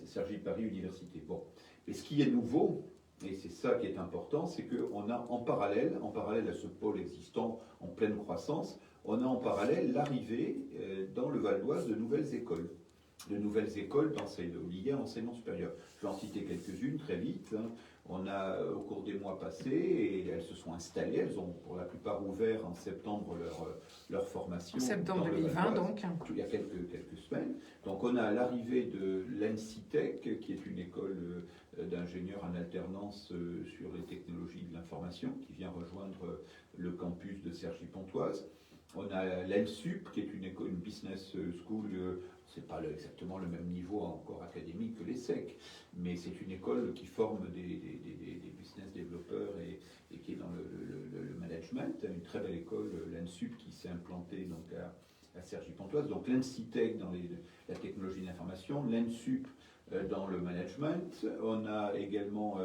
Speaker 4: Cergy Paris Université. Bon, et ce qui est nouveau, et c'est ça qui est important, c'est qu'on a en parallèle à ce pôle existant en pleine croissance, on a en parallèle l'arrivée dans le Val d'Oise de nouvelles écoles liées à l'enseignement supérieur. Je vais en citer quelques-unes très vite. On a, au cours des mois passés, et elles se sont installées, elles ont pour la plupart ouvert en septembre leur formation.
Speaker 1: En septembre 2020, donc.
Speaker 4: Il y a quelques semaines. Donc on a l'arrivée de l'ENSITEC, qui est une école d'ingénieurs en alternance sur les technologies de l'information, qui vient rejoindre le campus de Cergy-Pontoise. On a l'ENSUP, qui est une business school, c'est pas exactement le même niveau encore académique que l'ESSEC, mais c'est une école qui forme des business développeurs et qui est dans le management, une très belle école, l'ENSUP, qui s'est implantée donc à Cergy-Pontoise. Donc l'ENSITEC dans la technologie de l'information, l'ENSUP dans le management. On a également...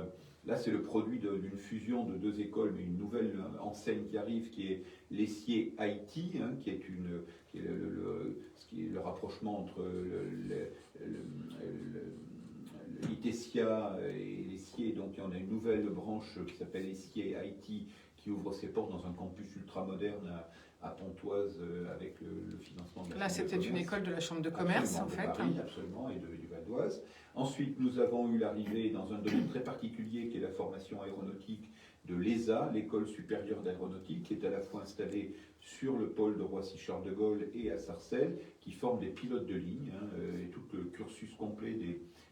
Speaker 4: Là, c'est le produit d'une fusion de deux écoles, mais une nouvelle enseigne qui arrive, qui est l'Essier IT, qui est le rapprochement entre l'ITESIA et l'Essier. Donc, on a une nouvelle branche qui s'appelle l'Essier IT, qui ouvre ses portes dans un campus ultramoderne à Pontoise avec le financement de la
Speaker 1: Là, c'était une école de la Chambre de commerce, en fait.
Speaker 4: Paris, absolument, et du Val d'Oise. Ensuite, nous avons eu l'arrivée dans un domaine très particulier qui est la formation aéronautique de l'ESA, l'École supérieure d'aéronautique, qui est à la fois installée sur le pôle de Roissy-Charles de Gaulle et à Sarcelles, qui forme des pilotes de ligne, et tout le cursus complet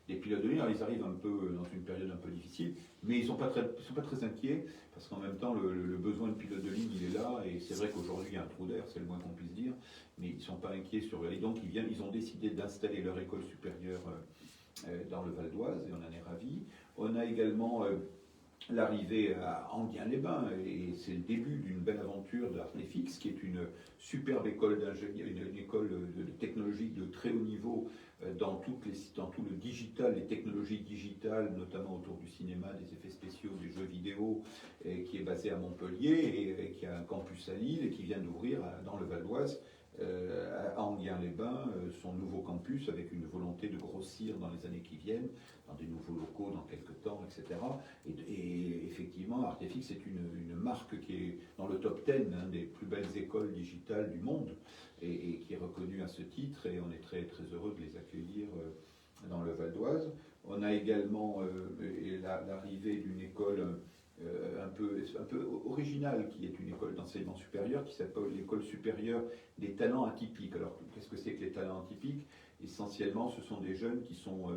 Speaker 4: des pilotes de ligne. Alors, ils arrivent un peu dans une période un peu difficile, mais ils ne sont pas très inquiets, parce qu'en même temps, le besoin de pilote de ligne, il est là, et c'est vrai qu'aujourd'hui, il y a un trou d'air, c'est le moins qu'on puisse dire, mais ils ne sont pas inquiets et donc ils ont décidé d'installer leur école supérieure dans le Val d'Oise, et on en est ravis. On a également l'arrivée à Enghien-les-Bains, et c'est le début d'une belle aventure d'Artefix, qui est une superbe école d'ingénieur, une école de technologie de très haut niveau dans tout le digital, les technologies digitales, notamment autour du cinéma, des effets spéciaux, des jeux vidéo, qui est basée à Montpellier et qui a un campus à Lille et qui vient d'ouvrir dans le Val d'Oise à Enghien-les-Bains son nouveau campus, avec une volonté de grossir dans les années qui viennent, dans des nouveaux locaux dans quelques temps, etc. Et effectivement, Artefix est une marque qui est dans le top 10 des plus belles écoles digitales du monde et qui est reconnue à ce titre, et on est très, très heureux de les accueillir dans le Val d'Oise. On a également l'arrivée d'une école un peu originale, qui est une école d'enseignement supérieur, qui s'appelle l'école supérieure des talents atypiques. Alors, qu'est-ce que c'est que les talents atypiques? Essentiellement, ce sont des jeunes qui sont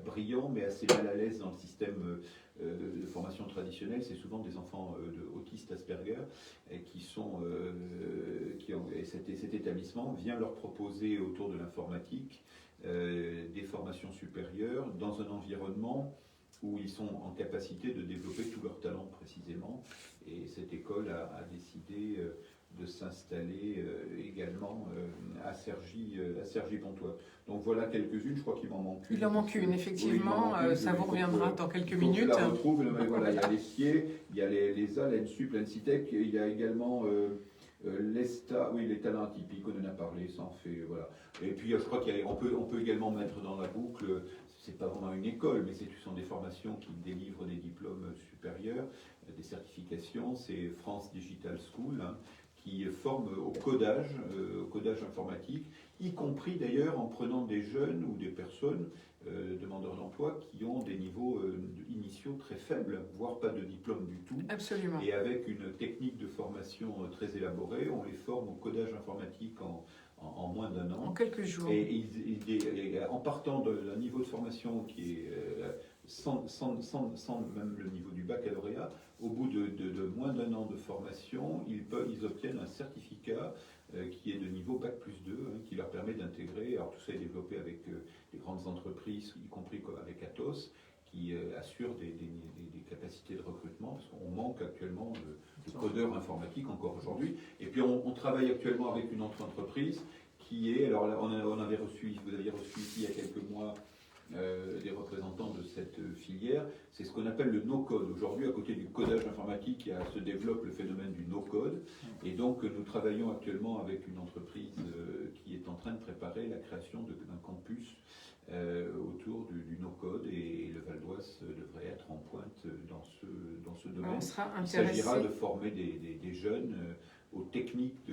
Speaker 4: brillants, mais assez mal à l'aise dans le système de formation traditionnelle. C'est souvent des enfants autistes Asperger et cet établissement vient leur proposer autour de l'informatique des formations supérieures dans un environnement où ils sont en capacité de développer tous leurs talents précisément. Et cette école a décidé de s'installer également à Cergy-Pontoise. Donc voilà quelques-unes, je crois qu'il m'en manque une.
Speaker 1: Il en manque une, effectivement,
Speaker 4: oui,
Speaker 1: ça vous reviendra dans quelques
Speaker 4: minutes.
Speaker 1: minutes.
Speaker 4: Je la retrouve, mais voilà, il y a les CIE, il y a l'ESA, l'ENSUP, l'ENSITEC, il y a également l'ESTA, oui, les talents atypiques, on en a parlé, ça en fait, voilà. Et puis je crois qu'on peut également mettre dans la boucle, c'est pas vraiment une école, mais ce sont des formations qui délivrent des diplômes supérieurs, des certifications, c'est France Digital School, qui forme au codage informatique, y compris d'ailleurs en prenant des jeunes ou des personnes demandeurs d'emploi qui ont des niveaux initiaux très faibles, voire pas de diplôme du tout.
Speaker 1: Absolument.
Speaker 4: Et avec une technique de formation très élaborée, on les forme au codage informatique en moins d'un an.
Speaker 1: En quelques jours.
Speaker 4: Et en partant d'un niveau de formation qui est sans même le niveau du baccalauréat, au bout de moins d'un an de formation, ils obtiennent un certificat qui est de niveau Bac plus 2, qui leur permet d'intégrer, alors tout ça est développé avec des grandes entreprises, y compris avec Atos, qui assure des capacités de recrutement, parce qu'on manque actuellement de codeurs informatiques encore aujourd'hui. Et puis on travaille actuellement avec une autre entreprise qui est, alors là, vous aviez reçu ici il y a quelques mois des représentants de cette filière, c'est ce qu'on appelle le no-code. Aujourd'hui, à côté du codage informatique, se développe le phénomène du no-code. Et donc, nous travaillons actuellement avec une entreprise qui est en train de préparer la création d'un campus autour du no-code, et le Val d'Oise devrait être en pointe dans ce domaine.
Speaker 1: On sera
Speaker 4: Il
Speaker 1: intéressé.
Speaker 4: s'agira de former des jeunes aux techniques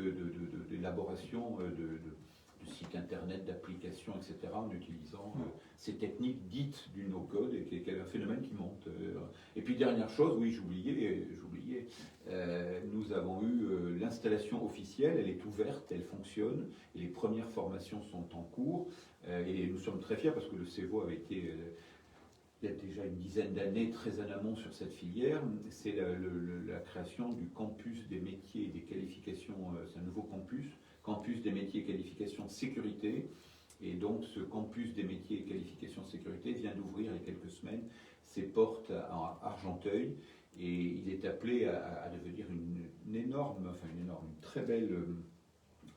Speaker 4: d'élaboration de sites internet, d'applications, etc., en utilisant ces techniques dites du no-code, et qui est un phénomène qui monte. Et puis dernière chose, oui, j'oubliais, nous avons eu l'installation officielle, elle est ouverte, elle fonctionne, et les premières formations sont en cours, et nous sommes très fiers parce que le CEVO avait été il y a déjà une dizaine d'années très en amont sur cette filière. C'est la création du campus des métiers et des qualifications, c'est un nouveau campus des métiers et qualifications sécurité. Et donc ce campus des métiers et qualifications sécurité vient d'ouvrir il y a quelques semaines ses portes à Argenteuil, et il est appelé à devenir une très belle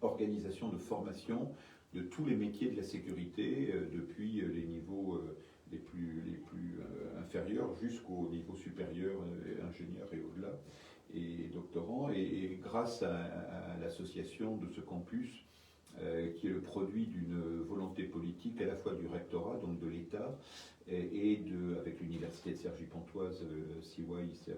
Speaker 4: organisation de formation de tous les métiers de la sécurité, depuis les niveaux les plus inférieurs jusqu'au niveau supérieur, ingénieur et au-delà, et doctorants. Et grâce à l'association de ce campus, qui est le produit d'une volonté politique à la fois du rectorat, donc de l'État, et avec l'université de Cergy-Pontoise, CY,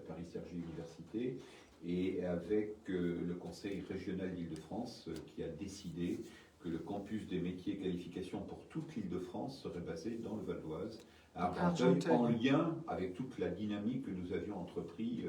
Speaker 4: Paris-Cergy Université, et avec le conseil régional d'Île-de-France, qui a décidé que le campus des métiers et qualifications pour toute l'Île-de-France serait basé dans le Val d'Oise, à Argenteuil, en lien avec toute la dynamique que nous avions entrepris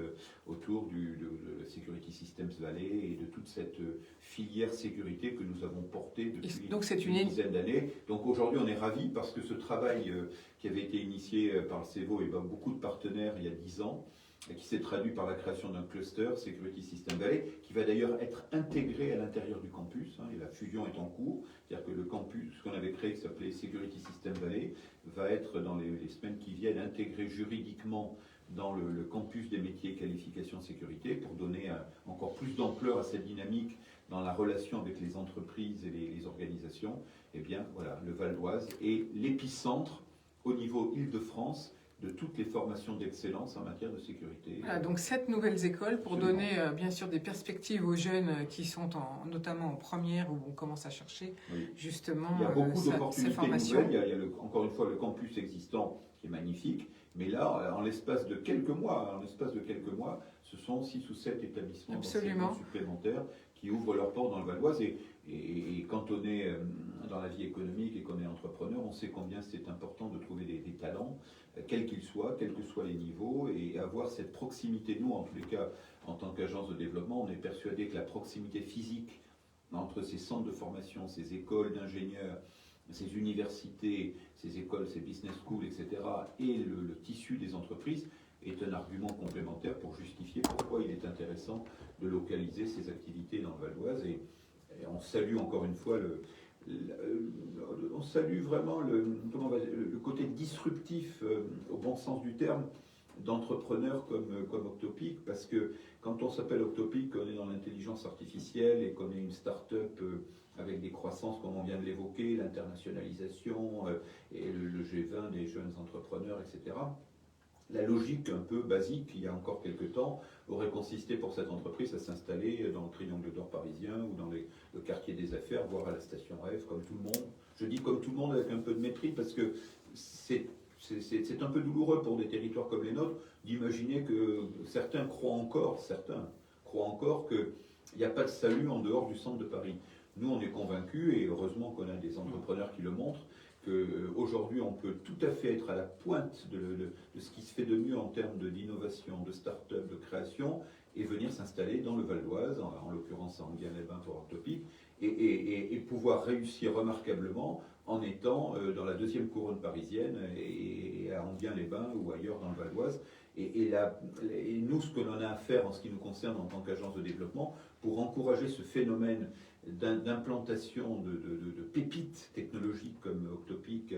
Speaker 4: autour de Security Systems Valley et de toute cette filière sécurité que nous avons portée depuis une dizaine d'années. Donc aujourd'hui, on est ravis parce que ce travail qui avait été initié par le CEVO et par beaucoup de partenaires il y a 10 ans, et qui s'est traduit par la création d'un cluster, Security System Valley, qui va d'ailleurs être intégré à l'intérieur du campus, et la fusion est en cours. C'est-à-dire que le campus, ce qu'on avait créé, qui s'appelait Security System Valley, va être, dans les semaines qui viennent, intégré juridiquement dans le campus des métiers et qualifications sécurité, pour donner encore plus d'ampleur à cette dynamique dans la relation avec les entreprises et les organisations. Eh bien, voilà, le Val d'Oise est l'épicentre au niveau Île-de-France de toutes les formations d'excellence en matière de sécurité.
Speaker 1: Voilà, donc 7 nouvelles écoles pour donner bien sûr des perspectives aux jeunes qui sont notamment en première, où on commence à chercher justement
Speaker 4: il y a beaucoup
Speaker 1: ces
Speaker 4: d'opportunités
Speaker 1: formations.
Speaker 4: nouvelles. Il y a encore une fois le campus existant qui est magnifique, Mais là, en l'espace de quelques mois, ce sont 6 ou 7 établissements d'enseignement supplémentaires qui ouvrent leurs portes dans le Val d'Oise. Et quand on est dans la vie économique et qu'on est entrepreneur, on sait combien c'est important de trouver des talents, quels qu'ils soient, quels que soient les niveaux, et avoir cette proximité. Nous, en tous les cas, en tant qu'agence de développement, on est persuadé que la proximité physique entre ces centres de formation, ces écoles d'ingénieurs, ces universités, ces écoles, ces business schools, etc., et le tissu des entreprises est un argument complémentaire pour justifier pourquoi il est intéressant de localiser ces activités dans le Val d'Oise. Et on salue encore une fois on salue vraiment le côté disruptif, au bon sens du terme, d'entrepreneurs comme Octopic, parce que quand on s'appelle Octopic, on est dans l'intelligence artificielle et qu'on est une start-up avec des croissances, comme on vient de l'évoquer, l'internationalisation et le G20 des jeunes entrepreneurs, etc. La logique un peu basique, il y a encore quelques temps, aurait consisté pour cette entreprise à s'installer dans le triangle d'or parisien ou dans le quartier des affaires, voire à la station F, comme tout le monde. Je dis comme tout le monde avec un peu de mépris parce que c'est un peu douloureux pour des territoires comme les nôtres d'imaginer que certains croient encore qu'il n'y a pas de salut en dehors du centre de Paris. Nous, on est convaincus, et heureusement qu'on a des entrepreneurs qui le montrent, qu'aujourd'hui, on peut tout à fait être à la pointe de ce qui se fait de mieux en termes d'innovation, de start-up, de création, et venir s'installer dans le Val d'Oise, en l'occurrence à Enghien-les-Bains pour Octopic, et pouvoir réussir remarquablement en étant dans la deuxième couronne parisienne et à Enghien-les-Bains ou ailleurs dans le Val d'Oise. Et nous, ce que l'on a à faire en ce qui nous concerne en tant qu'agence de développement, pour encourager ce phénomène d'implantation de pépites technologiques comme Octopic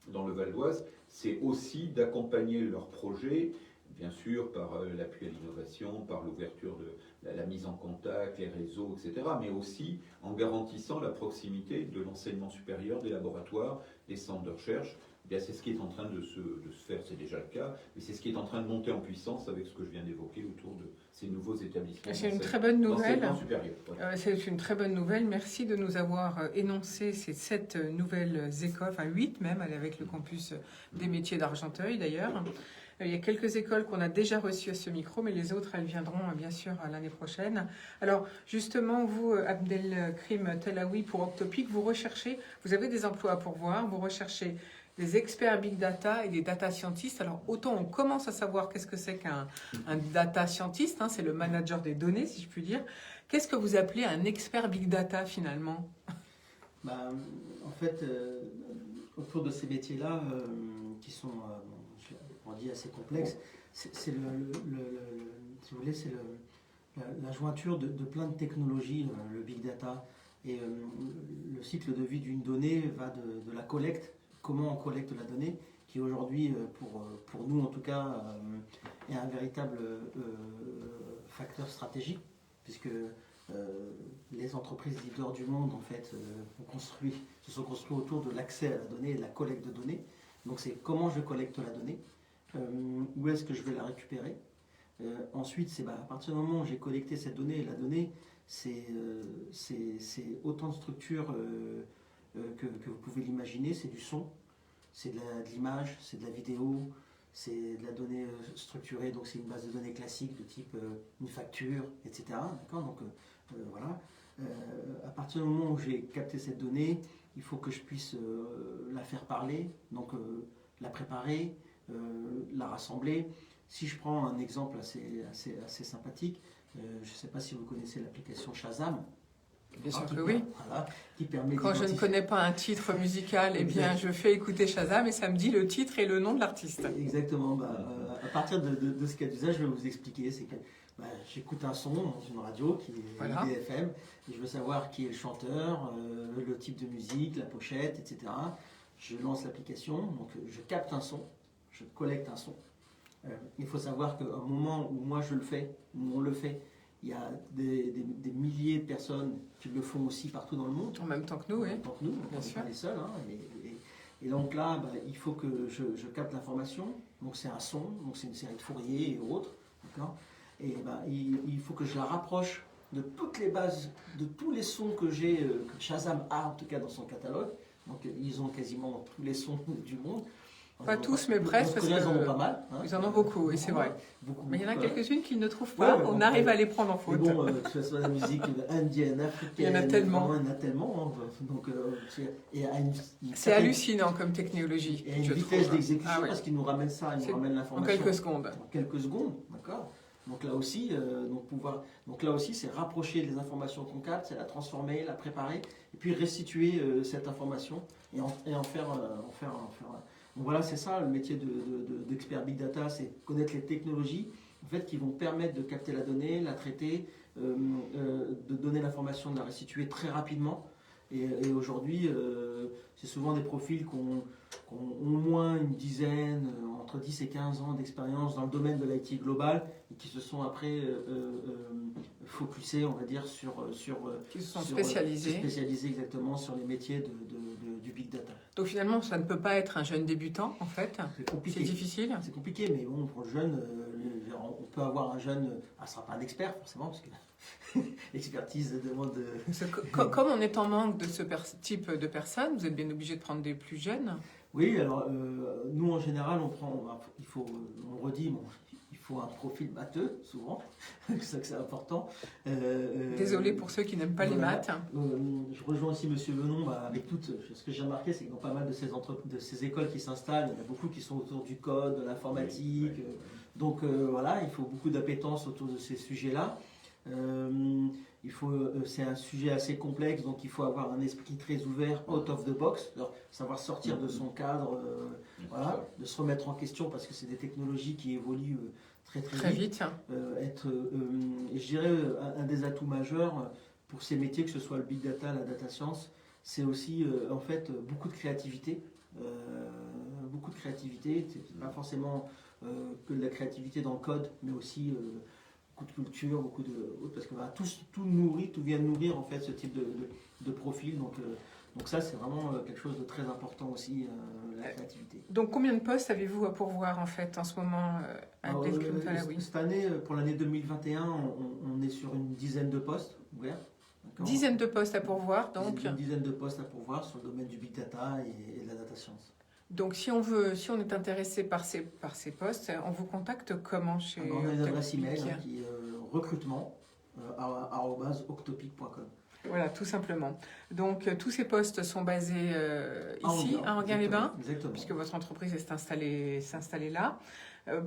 Speaker 4: dans le Val d'Oise, c'est aussi d'accompagner leurs projets, bien sûr par l'appui à l'innovation, par l'ouverture de la mise en contact, les réseaux, etc., mais aussi en garantissant la proximité de l'enseignement supérieur, des laboratoires, des centres de recherche. Eh bien, c'est ce qui est en train de se faire, c'est déjà le cas, mais c'est ce qui est en train de monter en puissance avec ce que je viens d'évoquer autour de ces nouveaux établissements.
Speaker 1: C'est une très bonne nouvelle.
Speaker 4: Ouais.
Speaker 1: C'est une très bonne nouvelle. Merci de nous avoir énoncé ces 7 nouvelles écoles, enfin 8 même, avec le campus des métiers d'Argenteuil d'ailleurs. Il y a quelques écoles qu'on a déjà reçues à ce micro, mais les autres, elles viendront bien sûr l'année prochaine. Alors justement, vous, Abdelkrim Telaoui, pour Octopic, vous avez des emplois à pourvoir, vous recherchez des experts big data et des data scientists. Alors autant on commence à savoir qu'est-ce que c'est qu'un data scientist, c'est le manager des données si je puis dire. Qu'est-ce que vous appelez un expert big data finalement?
Speaker 3: En fait, autour de ces métiers-là, qui sont, on dit, assez complexes, c'est si vous voulez, c'est la jointure de plein de technologies, le big data. Et le cycle de vie d'une donnée va de la collecte, comment on collecte la donnée, qui aujourd'hui, pour nous en tout cas, est un véritable facteur stratégique, puisque les entreprises leaders du monde en fait se sont construits autour de l'accès à la donnée et de la collecte de données. Donc c'est comment je collecte la donnée, où est-ce que je vais la récupérer. Ensuite, c'est à partir du moment où j'ai collecté cette donnée, et la donnée, c'est autant de structures que vous pouvez l'imaginer. C'est du son, c'est de l'image, c'est de la vidéo, c'est de la donnée structurée, donc c'est une base de données classique de type une facture, etc. D'accord, donc voilà. À partir du moment où j'ai capté cette donnée, il faut que je puisse la faire parler, donc la préparer, la rassembler. Si je prends un exemple assez sympathique, je ne sais pas si vous connaissez l'application Shazam.
Speaker 1: Bien sûr que oui.
Speaker 3: Voilà, qui permet
Speaker 1: Quand je ne connais pas un titre musical, eh bien, je fais écouter Shazam et ça me dit le titre et le nom de l'artiste.
Speaker 3: Exactement. À partir de ce cas d'usage, je vais vous expliquer. C'est que j'écoute un son dans une radio qui est IDFM et je veux savoir qui est le chanteur, le type de musique, la pochette, etc. Je lance l'application, donc je capte un son, je collecte un son. Il faut savoir qu'à un moment où moi je le fais, où on le fait, il y a des milliers de personnes qui le font aussi partout dans le monde.
Speaker 1: En même temps que nous, oui.
Speaker 3: En même temps que nous, on n'est pas les seuls. Et donc là, il faut que je capte l'information. Donc c'est un son, donc c'est une série de Fourier et autres. Et il faut que je la rapproche de toutes les bases, de tous les sons que j'ai, que Shazam a en tout cas dans son catalogue. Donc ils ont quasiment tous les sons du monde.
Speaker 1: Pas tous, mais presque, parce
Speaker 3: Ils en ont
Speaker 1: que
Speaker 3: pas mal. Hein.
Speaker 1: ils en ont beaucoup, et c'est vrai.
Speaker 3: Beaucoup,
Speaker 1: Mais il y en a
Speaker 3: beaucoup,
Speaker 1: quelques-unes qu'ils ne trouvent pas,
Speaker 3: Ouais, mais
Speaker 1: on
Speaker 3: bon,
Speaker 1: arrive
Speaker 3: ouais.
Speaker 1: à les prendre en
Speaker 3: Mais
Speaker 1: faute.
Speaker 3: bon, que ce soit la musique indienne, africaine,
Speaker 1: Il y en a tellement.
Speaker 3: vraiment, il y en a tellement. Hein. Donc, et à une
Speaker 1: C'est hallucinant comme technologie,
Speaker 3: Et à une
Speaker 1: je
Speaker 3: vitesse
Speaker 1: trouve.
Speaker 3: d'exécution,
Speaker 1: Ah oui.
Speaker 3: parce qu'ils nous ramènent ça, ils
Speaker 1: C'est
Speaker 3: nous ramènent
Speaker 1: En
Speaker 3: l'information.
Speaker 1: quelques secondes.
Speaker 3: En quelques secondes, d'accord. Donc là aussi, c'est rapprocher les informations qu'on capte, c'est la transformer, la préparer, et puis restituer cette information et en faire. Donc voilà, c'est ça le métier d'expert Big Data, c'est connaître les technologies en fait, qui vont permettre de capter la donnée, la traiter, de donner l'information, de la restituer très rapidement. Et aujourd'hui, c'est souvent des profils qui ont au moins une dizaine, entre 10 et 15 ans d'expérience dans le domaine de l'IT global et qui se sont après focusés, on va dire,
Speaker 1: Qui se sont spécialisés.
Speaker 3: spécialisés exactement sur les métiers du big data.
Speaker 1: Donc finalement, ça ne peut pas être un jeune débutant, en fait.
Speaker 3: C'est compliqué.
Speaker 1: C'est difficile.
Speaker 3: C'est compliqué, mais bon, pour le jeune, on peut avoir un jeune, ce ne sera pas un expert forcément, parce que l'expertise demande...
Speaker 1: Comme on est en manque de ce type de personnes, vous êtes bien obligé de prendre des plus jeunes.
Speaker 3: Oui, alors nous en général, on redit, bon, il faut un profil matheux, souvent, c'est ça que c'est important.
Speaker 1: Désolé pour ceux qui n'aiment pas les maths.
Speaker 3: Je rejoins aussi M. Venon, avec ce que j'ai remarqué, c'est que dans pas mal de ces écoles qui s'installent, il y en a beaucoup qui sont autour du code, de l'informatique. Donc voilà, il faut beaucoup d'appétence autour de ces sujets-là. C'est un sujet assez complexe, donc il faut avoir un esprit très ouvert, out of the box, savoir sortir de son cadre, voilà, de se remettre en question parce que c'est des technologies qui évoluent très vite. Et je dirais un des atouts majeurs pour ces métiers, que ce soit le big data, la data science, c'est aussi en fait beaucoup de créativité. C'est pas forcément que de la créativité dans le code, mais aussi beaucoup de culture, parce que tout vient nourrir en fait ce type de profil. Donc ça, c'est vraiment quelque chose de très important aussi, la créativité.
Speaker 1: Donc combien de postes avez-vous à pourvoir en fait en ce moment à Malawi?
Speaker 3: Cette année, pour l'année 2021, on est sur une dizaine de postes ouverts.
Speaker 1: Dizaine de postes à pourvoir, donc.
Speaker 3: Une dizaine de postes à pourvoir sur le domaine du big data et de la data science.
Speaker 1: Donc si on est intéressé par ces postes, on vous contacte comment chez
Speaker 3: on a une adresse email qui est recrutement@octopic.com.
Speaker 1: Voilà, tout simplement. Donc tous ces postes sont basés ici, à Enghien-les-Bains, puisque votre entreprise est s'installer là.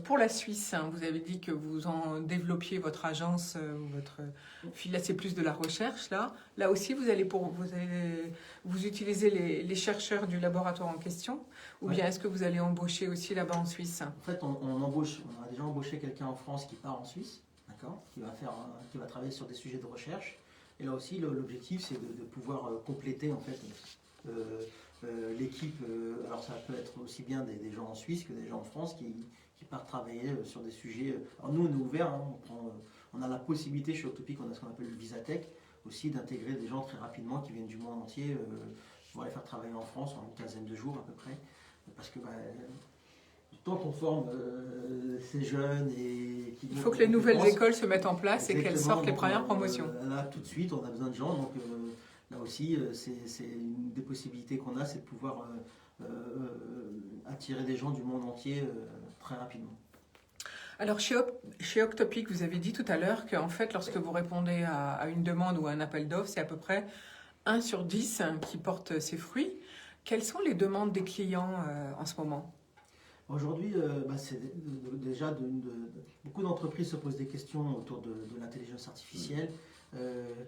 Speaker 1: Pour la Suisse, vous avez dit que vous en développiez votre agence, là c'est plus de la recherche. Là aussi, vous utilisez les chercheurs du laboratoire en question, ou bien est-ce que vous allez embaucher aussi là-bas en Suisse?
Speaker 3: En fait, on a déjà embauché quelqu'un en France qui part en Suisse, d'accord, qui va travailler sur des sujets de recherche. Et là aussi, l'objectif, c'est de pouvoir compléter en fait l'équipe. Alors ça peut être aussi bien des gens en Suisse que des gens en France qui partent travailler sur des sujets. Alors nous, on est ouvert, hein, on a la possibilité chez Octopic, on a ce qu'on appelle le Visatech, aussi d'intégrer des gens très rapidement qui viennent du monde entier, pour les faire travailler en France en une quinzaine de jours à peu près. Parce que du temps qu'on forme ces jeunes
Speaker 1: il faut que les nouvelles écoles se mettent en place et qu'elles sortent les premières promotions.
Speaker 3: Là, tout de suite, on a besoin de gens. Donc là aussi, c'est une des possibilités qu'on a, c'est de pouvoir attirer des gens du monde entier très rapidement.
Speaker 1: Alors chez Octopic, vous avez dit tout à l'heure qu'en fait, lorsque vous répondez à une demande ou à un appel d'offres, c'est à peu près 1 sur 10 qui porte ses fruits. Quelles sont les demandes des clients en ce moment ?
Speaker 3: Aujourd'hui, c'est déjà beaucoup d'entreprises se posent des questions autour de l'intelligence artificielle.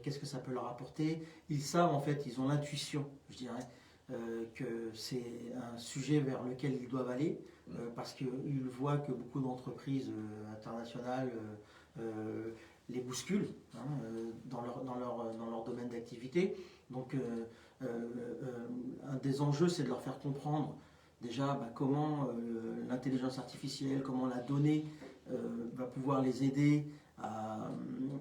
Speaker 3: Qu'est-ce que ça peut leur apporter? Ils savent, en fait, ils ont l'intuition, je dirais, que c'est un sujet vers lequel ils doivent aller, parce qu'ils voient que beaucoup d'entreprises internationales les bousculent dans leur domaine d'activité. Donc, un des enjeux, c'est de leur faire comprendre déjà comment l'intelligence artificielle, comment la donnée va pouvoir les aider à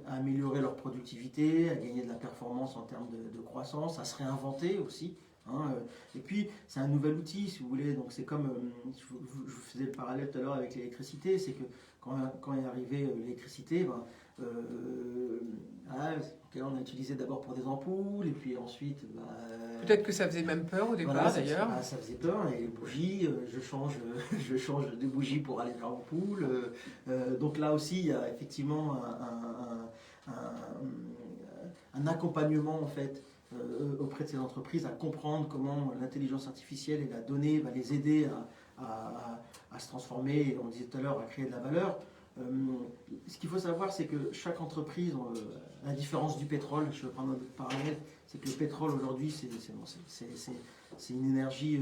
Speaker 3: améliorer leur productivité, à gagner de la performance en termes de croissance, à se réinventer aussi. hein. Et puis, c'est un nouvel outil, si vous voulez. Donc, c'est comme, je vous faisais le parallèle tout à l'heure avec l'électricité, c'est que quand est arrivé l'électricité, ben, on a utilisé d'abord pour des ampoules, et puis ensuite...
Speaker 1: Peut-être que ça faisait même peur au départ,
Speaker 3: voilà,
Speaker 1: d'ailleurs.
Speaker 3: ça faisait peur, et les bougies, je change de bougies pour aller vers l'ampoule. Donc là aussi, il y a effectivement un accompagnement, en fait, auprès de ces entreprises à comprendre comment l'intelligence artificielle et la donnée va les aider à se transformer, et on disait tout à l'heure, à créer de la valeur. Ce qu'il faut savoir, c'est que chaque entreprise, à la différence du pétrole, je vais prendre un parallèle, c'est que le pétrole aujourd'hui, c'est une énergie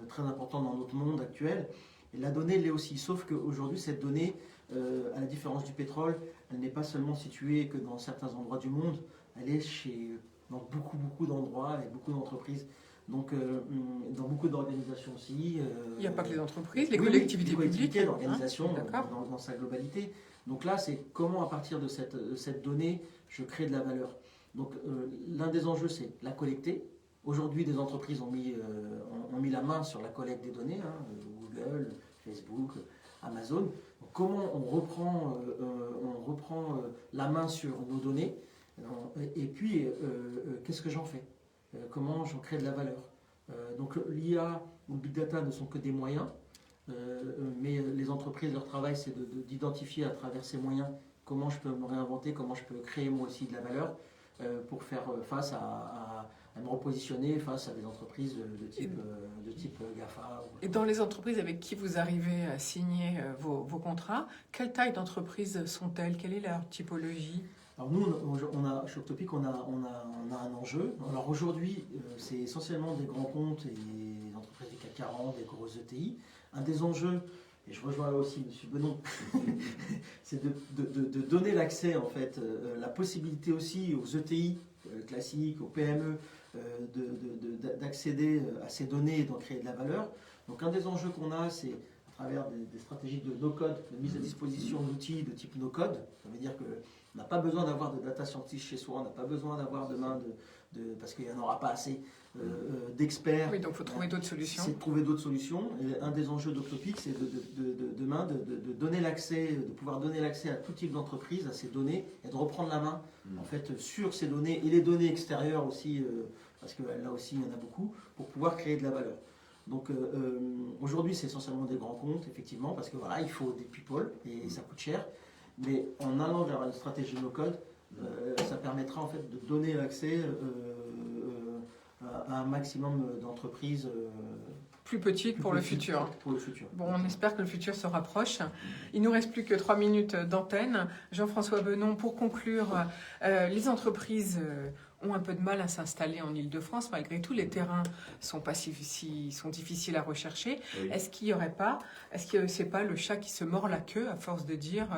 Speaker 3: très importante dans notre monde actuel, et la donnée l'est aussi, sauf qu'aujourd'hui, cette donnée, à la différence du pétrole, elle n'est pas seulement située que dans certains endroits du monde, elle est dans beaucoup d'endroits et beaucoup d'entreprises. Donc, dans beaucoup d'organisations aussi.
Speaker 1: Il n'y a pas que les entreprises, les
Speaker 3: oui,
Speaker 1: collectivités
Speaker 3: les
Speaker 1: publiques.
Speaker 3: l'organisation
Speaker 1: D'accord.
Speaker 3: dans sa globalité. Donc là, c'est comment, à partir de cette donnée, je crée de la valeur. Donc, l'un des enjeux, c'est la collecter. Aujourd'hui, des entreprises ont mis la main sur la collecte des données, hein, Google, Facebook, Amazon. Donc, comment on reprend la main sur nos données, et puis, qu'est-ce que j'en fais? Comment j'en crée de la valeur. Donc l'IA ou le big data ne sont que des moyens, mais les entreprises, leur travail, c'est d'identifier à travers ces moyens comment je peux me réinventer, comment je peux créer moi aussi de la valeur pour faire face à me repositionner face à des entreprises de type GAFA.
Speaker 1: Et dans les entreprises avec qui vous arrivez à signer vos contrats, quelle taille d'entreprise sont-elles? Quelle est leur typologie?
Speaker 3: Alors nous, chez Octopic, on a un enjeu. Alors aujourd'hui, c'est essentiellement des grands comptes et des entreprises du CAC 40, des grosses ETI. Un des enjeux, et je rejoins là aussi M. Benon, c'est de donner l'accès, en fait, la possibilité aussi aux ETI classiques, aux PME, d'accéder à ces données et d'en créer de la valeur. Donc un des enjeux qu'on a, c'est à travers des stratégies de no-code, de mise à disposition d'outils de type no-code. Ça veut dire que on n'a pas besoin d'avoir de data scientist chez soi, on n'a pas besoin d'avoir demain parce qu'il n'y en aura pas assez d'experts.
Speaker 1: Oui, donc il faut trouver d'autres solutions.
Speaker 3: C'est de trouver d'autres solutions. Et un des enjeux d'Octopic, c'est demain de donner l'accès, de pouvoir donner l'accès à tout type d'entreprise, à ces données, et de reprendre la main en fait, sur ces données, et les données extérieures aussi, parce que là aussi il y en a beaucoup, pour pouvoir créer de la valeur. Donc aujourd'hui, c'est essentiellement des grands comptes, effectivement, parce que voilà, il faut des people, et ça coûte cher. Mais en allant vers une stratégie no-code, ça permettra en fait de donner l'accès à un maximum d'entreprises
Speaker 1: plus petites pour le futur.
Speaker 3: Pour le futur.
Speaker 1: Bon, on espère que le futur se rapproche. Il nous reste plus que 3 minutes d'antenne. Jean-François Benon, pour conclure, les entreprises ont un peu de mal à s'installer en Île-de-France. Malgré tout, les terrains sont difficiles à rechercher.
Speaker 4: Oui.
Speaker 1: Est-ce que c'est pas le chat qui se mord la queue à force de dire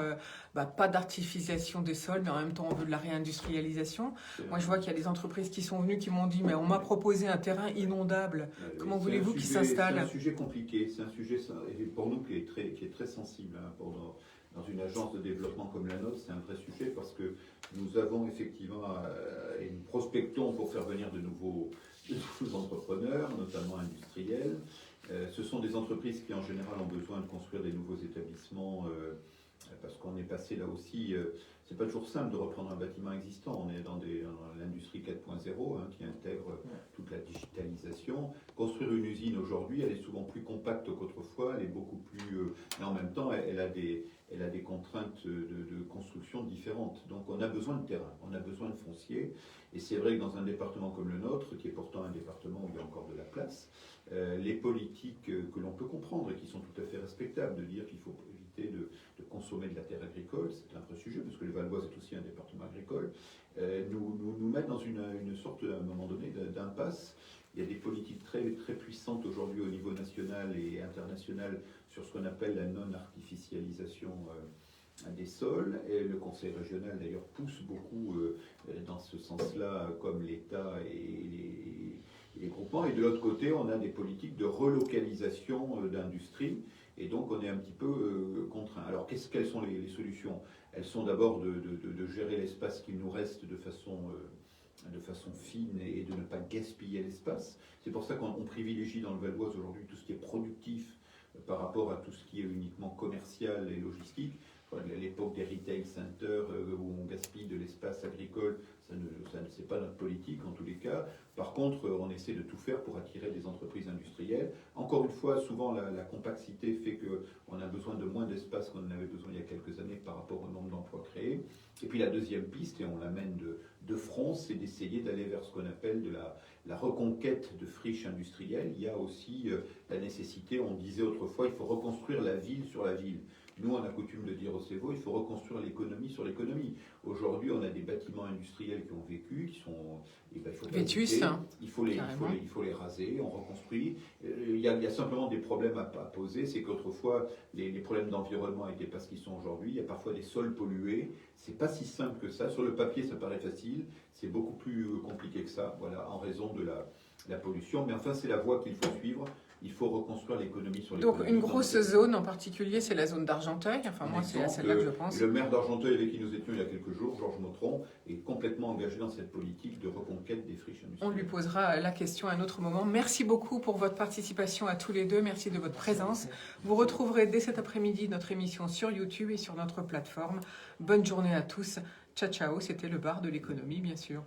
Speaker 1: pas d'artificialisation des sols, mais en même temps on veut de la réindustrialisation? Moi, je vois qu'il y a des entreprises qui sont venues qui m'ont dit mais on m'a proposé un terrain inondable. Comment voulez-vous qu'ils s'installent?
Speaker 4: C'est un sujet compliqué. C'est un sujet pour nous qui est très sensible. Hein, dans une agence de développement comme la nôtre, c'est un vrai sujet parce que nous avons effectivement et nous prospectons pour faire venir de nouveaux entrepreneurs, notamment industriels. Ce sont des entreprises qui en général ont besoin de construire des nouveaux établissements parce qu'on est passé là aussi. C'est pas toujours simple de reprendre un bâtiment existant. On est dans l'industrie 4.0 qui intègre toute la digitalisation. Construire une usine aujourd'hui, elle est souvent plus compacte qu'autrefois. Elle est beaucoup plus. Mais en même temps, elle a des contraintes de construction différentes. Donc on a besoin de terrain, on a besoin de foncier. Et c'est vrai que dans un département comme le nôtre, qui est pourtant un département où il y a encore de la place, les politiques que l'on peut comprendre et qui sont tout à fait respectables, de dire qu'il faut éviter de consommer de la terre agricole, c'est un vrai sujet, parce que le Val-d'Oise est aussi un département agricole, nous mettent dans une sorte, à un moment donné, d'impasse. Il y a des politiques très, très puissantes aujourd'hui au niveau national et international sur ce qu'on appelle la non-artificialisation des sols. Et le Conseil régional, d'ailleurs, pousse beaucoup dans ce sens-là, comme l'État et les groupements. Et de l'autre côté, on a des politiques de relocalisation d'industrie. Et donc, on est un petit peu contraint. Alors, quelles sont les solutions? Elles sont d'abord de gérer l'espace qu'il nous reste de façon de façon fine et de ne pas gaspiller l'espace. C'est pour ça qu'on privilégie dans le Val d'Oise aujourd'hui tout ce qui est productif par rapport à tout ce qui est uniquement commercial et logistique. À l'époque des retail centers où on gaspille de l'espace agricole, c'est pas notre politique en tous les cas. Par contre, on essaie de tout faire pour attirer des entreprises industrielles. Encore une fois, souvent la complexité fait qu'on a besoin de moins d'espace qu'on en avait besoin il y a quelques années par rapport au nombre d'emplois créés. Et puis la deuxième piste, et on l'amène de front, c'est d'essayer d'aller vers ce qu'on appelle de la reconquête de friches industrielles. Il y a aussi la nécessité, on disait autrefois, il faut reconstruire la ville sur la ville. Nous, on a coutume de dire au CEVO, il faut reconstruire l'économie sur l'économie. Aujourd'hui, on a des bâtiments industriels qui ont vécu, qui sont... il faut
Speaker 1: Vétus,
Speaker 4: il faut les raser, on reconstruit. Il y a simplement des problèmes à poser. C'est qu'autrefois, les problèmes d'environnement n'étaient pas ce qu'ils sont aujourd'hui. Il y a parfois des sols pollués. C'est pas si simple que ça. Sur le papier, ça paraît facile. C'est beaucoup plus compliqué que ça, voilà, en raison de la pollution. Mais enfin, c'est la voie qu'il faut suivre. Il faut reconstruire l'économie sur l'économie.
Speaker 1: Donc une grosse zone en particulier, c'est la zone d'Argenteuil. Enfin moi, c'est à celle-là que je pense.
Speaker 4: Le maire d'Argenteuil avec qui nous étions il y a quelques jours, Georges Motron, est complètement engagé dans cette politique de reconquête des friches industrielles.
Speaker 1: On lui posera la question à un autre moment. Merci beaucoup pour votre participation à tous les deux. Merci de votre présence. Vous retrouverez dès cet après-midi notre émission sur YouTube et sur notre plateforme. Bonne journée à tous. Ciao, ciao. C'était le bar de l'économie, bien sûr.